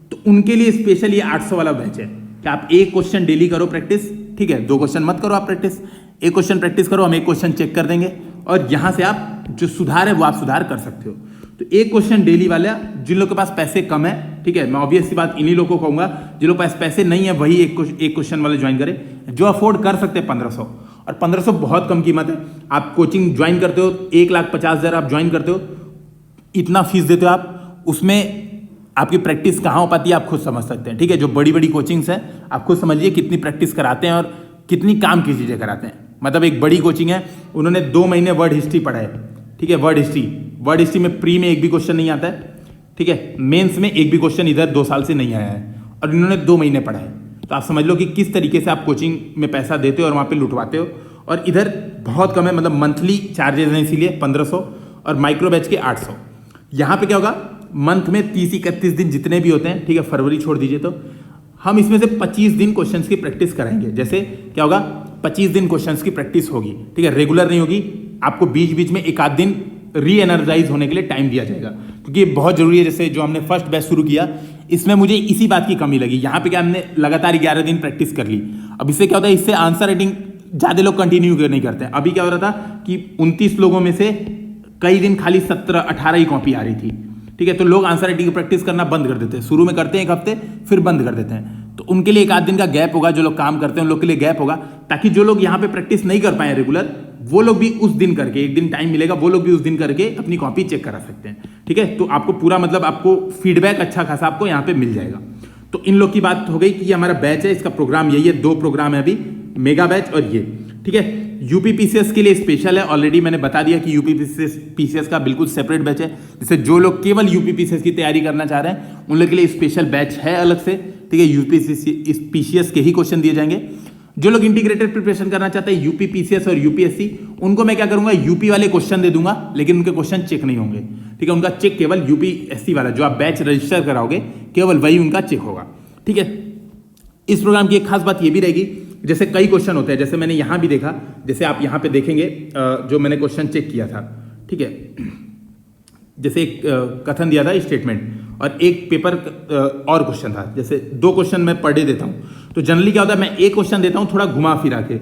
तो उनके लिए स्पेशल ये 800 वाला बैच है कि आप 1 क्वेश्चन डेली करो प्रैक्टिस। ठीक है, 2 क्वेश्चन मत करो आप प्रैक्टिस, 1 क्वेश्चन प्रैक्टिस करो, हम 1 क्वेश्चन चेक कर देंगे और यहां से आप जो सुधार है वो आप सुधार कर सकते हो। तो 1 क्वेश्चन डेली वाला, जिन लोगों के पास पैसे कम है, ठीक है, मैं ऑब्वियस सी बात इन्हीं लोगों को कहूंगा, जिन लोगों के पास पैसे नहीं है वही एक क्वेश्चन वाले ज्वाइन करें। जो अफोर्ड कर सकते हैं 1500, और 1500 बहुत कम कीमत है। आप कोचिंग ज्वाइन करते हो, 1,50,000 आप ज्वाइन करते हो, इतना फीस देते हो आप, उसमें आपकी प्रैक्टिस कहाँ हो पाती है आप खुद समझ सकते हैं। ठीक है, जो बड़ी बड़ी कोचिंग्स हैं आप खुद समझिए कितनी प्रैक्टिस कराते हैं और कितनी काम की चीज़ें कराते हैं। मतलब एक बड़ी कोचिंग है, उन्होंने 2 महीने वर्ड हिस्ट्री पढ़ा है। ठीक है, वर्ड हिस्ट्री में प्री में 1 भी क्वेश्चन नहीं आता है। ठीक है, मेंस में 1 भी क्वेश्चन इधर 2 साल से नहीं आया है और इन्होंने 2 महीने पढ़ा है। तो आप समझ लो कि किस तरीके से आप कोचिंग में पैसा देते हो और वहाँ पे लुटवाते हो। और इधर बहुत कम है, मतलब मंथली चार्जेस हैं इसीलिए 1500 और माइक्रो बैच के 800। यहाँ पे क्या होगा, मंथ में 30-31 दिन जितने भी होते हैं, ठीक है, फरवरी छोड़ दीजिए, तो हम इसमें से 25 दिन क्वेश्चंस की प्रैक्टिस कराएंगे। जैसे क्या होगा, 25 दिन क्वेश्चंस की प्रैक्टिस होगी। ठीक है, रेगुलर नहीं होगी, आपको बीच बीच में 1 आध दिन री एनर्जाइज होने के लिए टाइम दिया जाएगा, क्योंकि ये बहुत जरूरी है। जैसे जो हमने फर्स्ट बैच शुरू किया, इसमें मुझे इसी बात की कमी लगी। यहाँ पे क्या हमने लगातार 11 दिन प्रैक्टिस कर ली। अब इससे क्या होता है, इससे आंसर राइटिंग ज़्यादा लोग कंटिन्यू नहीं करते हैं। अभी क्या हो रहा था कि 29 लोगों में से कई दिन खाली 17-18 ही कॉपी आ रही थी। ठीक है, तो लोग आंसर राइटिंग की प्रैक्टिस करना बंद कर देते हैं। शुरू में करते हैं 1 हफ्ते, फिर बंद कर देते हैं। तो उनके लिए 1 आध दिन का गैप होगा, जो लोग काम करते हैं उन लोग के लिए गैप होगा, ताकि जो लोग यहाँ पे प्रैक्टिस नहीं कर पाए रेगुलर, वो लोग भी उस दिन करके, 1 दिन टाइम मिलेगा, वो लोग भी उस दिन करके अपनी कॉपी चेक करा सकते हैं। ठीक है, तो आपको पूरा मतलब आपको फीडबैक अच्छा खासा आपको यहाँ पे मिल जाएगा। तो इन लोग की बात हो गई कि ये हमारा बैच है, इसका प्रोग्राम यही है, 2 प्रोग्राम है अभी, मेगा बैच और ये। ठीक है, यूपीपीसीएस के लिए स्पेशल है, ऑलरेडी मैंने बता दिया कि यूपीपीसीएस का बिल्कुल सेपरेट बैच है। जैसे जो लोग केवल यूपीपीसीएस की तैयारी करना चाह रहे हैं उन लोग के लिए स्पेशल बैच है अलग से। ठीक है, यूपीपीसीएस के ही क्वेश्चन दिए जाएंगे। जो लोग इंटीग्रेटेड प्रिपरेशन करना चाहते हैं यूपीपीसीएस और यूपीएससी, उनको मैं क्या करूंगा, यूपी वाले क्वेश्चन दे दूंगा, लेकिन उनके क्वेश्चन चेक नहीं होंगे। ठीक है, उनका चेक केवल यूपीएससी वाला जो आप बैच रजिस्टर कराओगे, केवल वही उनका चेक होगा। ठीक है, इस प्रोग्राम की एक खास बात ये भी रहेगी, जैसे कई क्वेश्चन होते हैं, जैसे मैंने यहाँ भी देखा, जैसे आप यहाँ पे देखेंगे जो मैंने क्वेश्चन चेक किया था। ठीक है, जैसे एक कथन दिया था स्टेटमेंट, और एक पेपर और क्वेश्चन था, जैसे 2 क्वेश्चन मैं पर डे देता हूँ। तो जनरली क्या होता है, मैं एक क्वेश्चन देता हूँ थोड़ा घुमा फिरा के,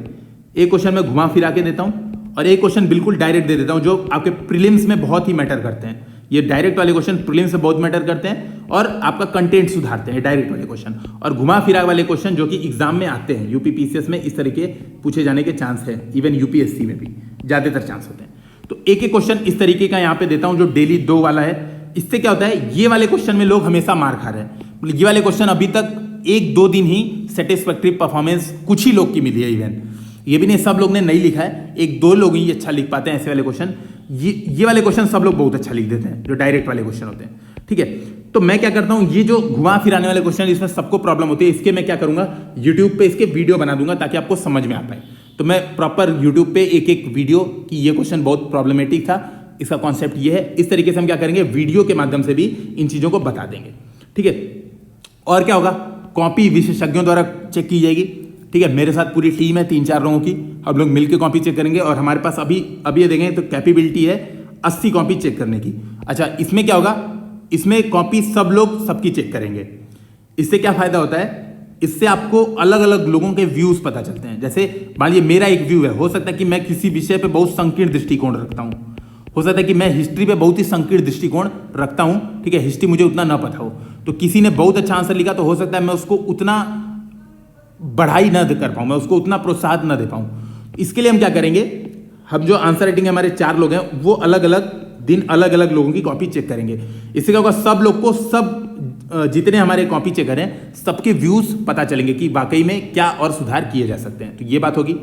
एक क्वेश्चन मैं घुमा फिरा के देता हूँ और एक क्वेश्चन बिल्कुल डायरेक्ट दे देता हूँ जो आपके प्रीलिम्स में बहुत ही मैटर करते हैं। ये डायरेक्ट वाले क्वेश्चन प्रीलिम्स में बहुत मैटर करते हैं और आपका कंटेंट सुधारते हैं डायरेक्ट वाले क्वेश्चन, और घुमा फिरा वाले क्वेश्चन जो कि एग्जाम में आते हैं, यूपी पीसीएस में इस तरीके पूछे जाने के चांस है, इवन यूपीएससी में भी ज्यादातर चांस होते हैं। तो एक एक क्वेश्चन इस तरीके का यहाँ पे देता हूँ जो डेली 2 वाला है। इससे क्या होता है, ये वाले क्वेश्चन में लोग हमेशा मार खा रहे हैं। ये वाले क्वेश्चन अभी तक 1-2 दिन ही सेटिस्फैक्ट्री परफॉर्मेंस कुछ ही लोग की मिली है, इवन ये भी नहीं सब लोग ने नहीं लिखा है, 1-2 लोग ही अच्छा लिख पाते हैं ऐसे वाले क्वेश्चन। ये वाले क्वेश्चन सब लोग बहुत अच्छा लिख देते हैं जो डायरेक्ट वाले क्वेश्चन होते हैं, ठीक है। तो मैं क्या करता हूं, ये जो घुमा फिराने वाले क्वेश्चन इसमें सबको प्रॉब्लम होती है, इसके मैं क्या करूंगा, यूट्यूब पे इसके वीडियो बना दूंगा ताकि आपको समझ में आ पाए। तो मैं प्रॉपर यूट्यूब पे एक वीडियो कि ये क्वेश्चन बहुत प्रॉब्लमेटिक था, इसका कॉन्सेप्ट ये है, इस तरीके से हम क्या करेंगे, वीडियो के माध्यम से भी इन चीजों को बता देंगे, ठीक है। और क्या होगा, कॉपी विशेषज्ञों द्वारा चेक की जाएगी, ठीक है। मेरे साथ पूरी टीम है 3-4 लोगों की, हम लोग मिलकर कॉपी चेक करेंगे और हमारे पास अभी ये देखेंगे तो कैपेबिलिटी है 80 कॉपी चेक करने की। अच्छा, इसमें क्या होगा, इसमें कॉपी सब लोग सबकी चेक करेंगे। इससे क्या फायदा होता है, इससे आपको अलग अलग लोगों के व्यूज पता चलते हैं। जैसे मान लीजिए मेरा एक व्यू है, हो सकता है कि मैं किसी विषय पे बहुत संकीर्ण दृष्टिकोण रखता हूं, हो सकता है कि मैं हिस्ट्री पे बहुत ही संकीर्ण दृष्टिकोण रखता हूं, ठीक है, हिस्ट्री मुझे उतना ना पता हो। तो किसी ने बहुत अच्छा आंसर लिखा तो हो सकता है मैं उसको उतना बढ़ाई ना कर पाऊं, मैं उसको उतना प्रोत्साहन ना दे पाऊं। इसके लिए हम क्या करेंगे, हम जो आंसर राइटिंग हमारे 4 लोग हैं वो अलग अलग दिन अलग अलग लोगों की कॉपी चेक करेंगे। इससे क्या होगा, सब लोग को सब जितने हमारे कॉपी चेक करें सबके व्यूज पता चलेंगे कि वाकई में क्या और सुधार किए जा सकते हैं। तो ये बात होगी।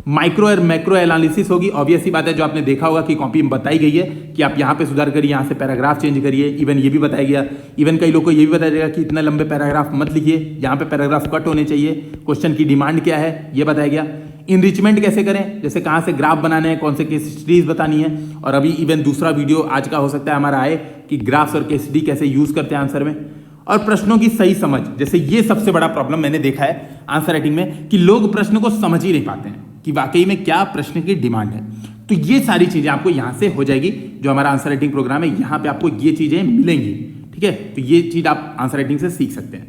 माइक्रो और मैक्रो एनालिसिस होगी। ऑब्वियस ही बात है, जो आपने देखा होगा कि कॉपी में बताई गई है कि आप यहाँ पे सुधार करिए, यहाँ से पैराग्राफ चेंज करिए। इवन ये भी बताया गया, इवन कई लोग को ये भी बताया जाएगा कि इतने लंबे पैराग्राफ मत लिखिए, यहाँ पे पैराग्राफ कट होने चाहिए, क्वेश्चन की डिमांड क्या है ये बताया गया। इनरिचमेंट कैसे करें, जैसे कहाँ से ग्राफ बनाने हैं, कौन से केस स्टडीज बतानी है। और अभी इवन दूसरा वीडियो आज का हो सकता है हमारा आए कि ग्राफ्स और केस स्टडी कैसे यूज करते हैं आंसर में। और प्रश्नों की सही समझ, जैसे ये सबसे बड़ा प्रॉब्लम मैंने देखा है आंसर राइटिंग में कि लोग प्रश्न को समझ ही नहीं पाते हैं कि वाकई में क्या प्रश्न की डिमांड है। तो ये सारी चीजें आपको यहां से हो जाएगी। जो हमारा आंसर राइटिंग प्रोग्राम है यहां पे आपको ये चीजें मिलेंगी, ठीक है। तो ये चीज आप आंसर राइटिंग से सीख सकते हैं।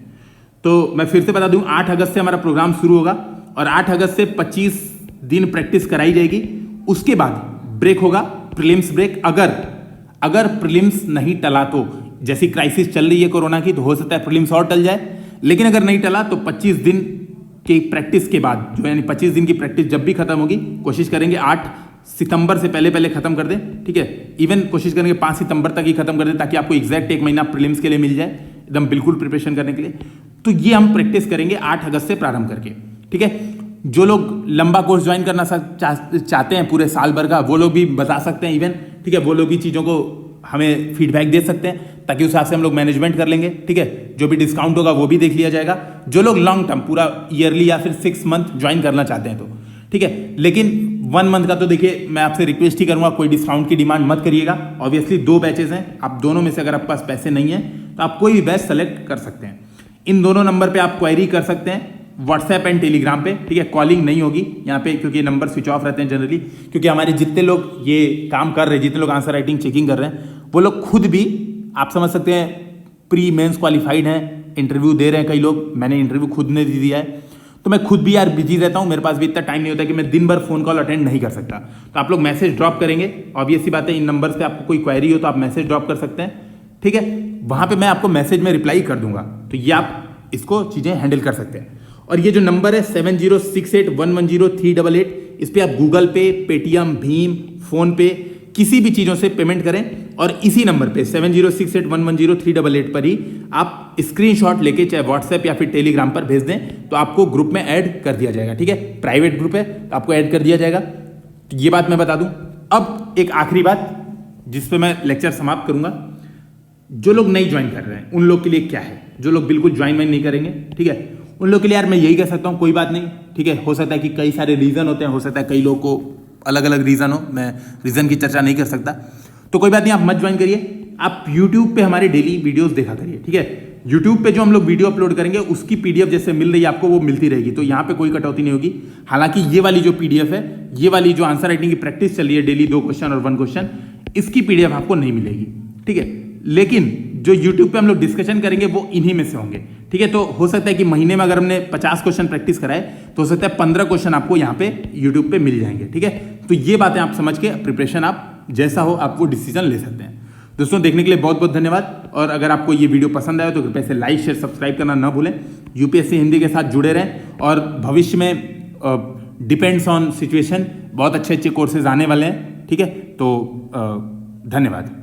तो मैं फिर से बता दूं, 8 अगस्त से हमारा प्रोग्राम शुरू होगा और 8 अगस्त से 25 दिन प्रैक्टिस कराई जाएगी। उसके बाद ब्रेक होगा, प्रीलिम्स ब्रेक। अगर प्रीलिम्स नहीं टला तो, जैसी क्राइसिस चल रही है कोरोना की, तो हो सकता है प्रीलिम्स और टल जाए। लेकिन अगर नहीं टला तो 25 दिन की प्रैक्टिस के बाद, जो यानी 25 दिन की प्रैक्टिस जब भी खत्म होगी, कोशिश करेंगे 8 सितंबर से पहले खत्म कर दें, ठीक है। इवन कोशिश करेंगे 5 सितंबर तक ही खत्म कर दें ताकि आपको एग्जैक्ट 1 महीना प्रीलिम्स के लिए मिल जाए, एकदम बिल्कुल प्रिपरेशन करने के लिए। तो ये हम प्रैक्टिस करेंगे 8 अगस्त से प्रारंभ करके, ठीक है। जो लोग लंबा कोर्स ज्वाइन करना चाहते हैं पूरे साल भर का, वो लोग भी बता सकते हैं इवन, ठीक है। वो लोग भी चीज़ों को हमें फीडबैक दे सकते हैं ताकि उस हिसाब से हम लोग मैनेजमेंट कर लेंगे, ठीक है। जो भी डिस्काउंट होगा वो भी देख लिया जाएगा। जो लोग लॉन्ग टर्म पूरा ईयरली या फिर 6 मंथ ज्वाइन करना चाहते हैं तो, ठीक है। लेकिन 1 मंथ का तो देखिए मैं आपसे रिक्वेस्ट ही करूंगा, कोई डिस्काउंट की डिमांड मत करिएगा। ऑब्वियसली 2 बैचेस हैं, आप दोनों में से अगर आपके पास पैसे नहीं है तो आप कोई भी बैच सेलेक्ट कर सकते हैं। इन दोनों नंबर पे आप क्वेरी कर सकते हैं, व्हाट्सएप एंड टेलीग्राम पे, ठीक है। कॉलिंग नहीं होगी यहाँ पे क्योंकि ये नंबर स्विच ऑफ रहते हैं जनरली, क्योंकि हमारे जितने लोग ये काम कर रहे हैं, जितने लोग आंसर राइटिंग चेकिंग कर रहे हैं, वो लोग खुद भी आप समझ सकते हैं प्री मेंस क्वालिफाइड हैं, इंटरव्यू दे रहे हैं कई लोग। मैंने इंटरव्यू खुद ने दे दिया है, तो मैं खुद भी यार बिजी रहता हूँ, मेरे पास भी इतना टाइम नहीं होता कि मैं दिन भर फोन कॉल अटेंड नहीं कर सकता। तो आप लोग मैसेज ड्रॉप करेंगे, ऑब्वियस सी बात है, इन नंबर्स पे आपको कोई क्वेरी हो तो आप मैसेज ड्रॉप कर सकते हैं, ठीक है। वहां पे मैं आपको मैसेज में रिप्लाई कर दूंगा, तो ये आप इसको चीजें हैंडल कर सकते हैं। और ये जो नंबर है 7068110388, इस पे आप गूगल पे, पेटीएम, भीम, फोन पे किसी भी चीजों से पेमेंट करें और इसी नंबर पे 7068110388 पर ही आप स्क्रीनशॉट लेके चाहे व्हाट्सएप या फिर टेलीग्राम पर भेज दें तो आपको ग्रुप में ऐड कर दिया जाएगा, ठीक है। प्राइवेट ग्रुप है तो आपको ऐड कर दिया जाएगा। तो ये बात मैं बता दूं। अब एक आखिरी बात जिस पे मैं लेक्चर समाप्त करूंगा, जो लोग नहीं ज्वाइन कर रहे हैं उन लोग के लिए क्या है, जो लोग बिल्कुल ज्वाइन नहीं करेंगे, ठीक है, उन लोग के लिए यार मैं यही कह सकता हूं, कोई बात नहीं, ठीक है। हो सकता है कि कई सारे रीजन होते हैं, हो सकता है कई लोग को अलग अलग रीजन हो, मैं रीजन की चर्चा नहीं कर सकता, तो कोई बात नहीं, आप मत ज्वाइन करिए। आप यूट्यूब पे हमारे डेली वीडियोस देखा करिए, ठीक है। यूट्यूब पे जो हम लोग वीडियो अपलोड करेंगे उसकी पीडीएफ जैसे मिल रही है आपको, वो मिलती रहेगी, तो यहाँ पे कोई कटौती नहीं होगी। हालांकि ये वाली जो पीडीएफ है, ये वाली जो आंसर राइटिंग की प्रैक्टिस चल रही है डेली 2 क्वेश्चन और 1 क्वेश्चन, इसकी पीडीएफ आपको नहीं मिलेगी, ठीक है। लेकिन जो यूट्यूब पे हम लोग डिस्कशन करेंगे वो इन्हीं में से होंगे, ठीक है। तो हो सकता है कि महीने में अगर हमने 50 क्वेश्चन प्रैक्टिस कराए तो हो सकता है 15 क्वेश्चन आपको यहाँ पे यूट्यूब पे मिल जाएंगे, ठीक है। तो ये बातें आप समझ के प्रिपरेशन आप जैसा हो आप वो डिसीजन ले सकते हैं। दोस्तों देखने के लिए बहुत बहुत धन्यवाद, और अगर आपको ये वीडियो पसंद आया तो कृपया से लाइक शेयर सब्सक्राइब करना ना भूलें। यूपीएससी हिंदी के साथ जुड़े रहें, और भविष्य में डिपेंड्स ऑन सिचुएशन बहुत अच्छे अच्छे कोर्सेज आने वाले हैं, ठीक है। तो धन्यवाद।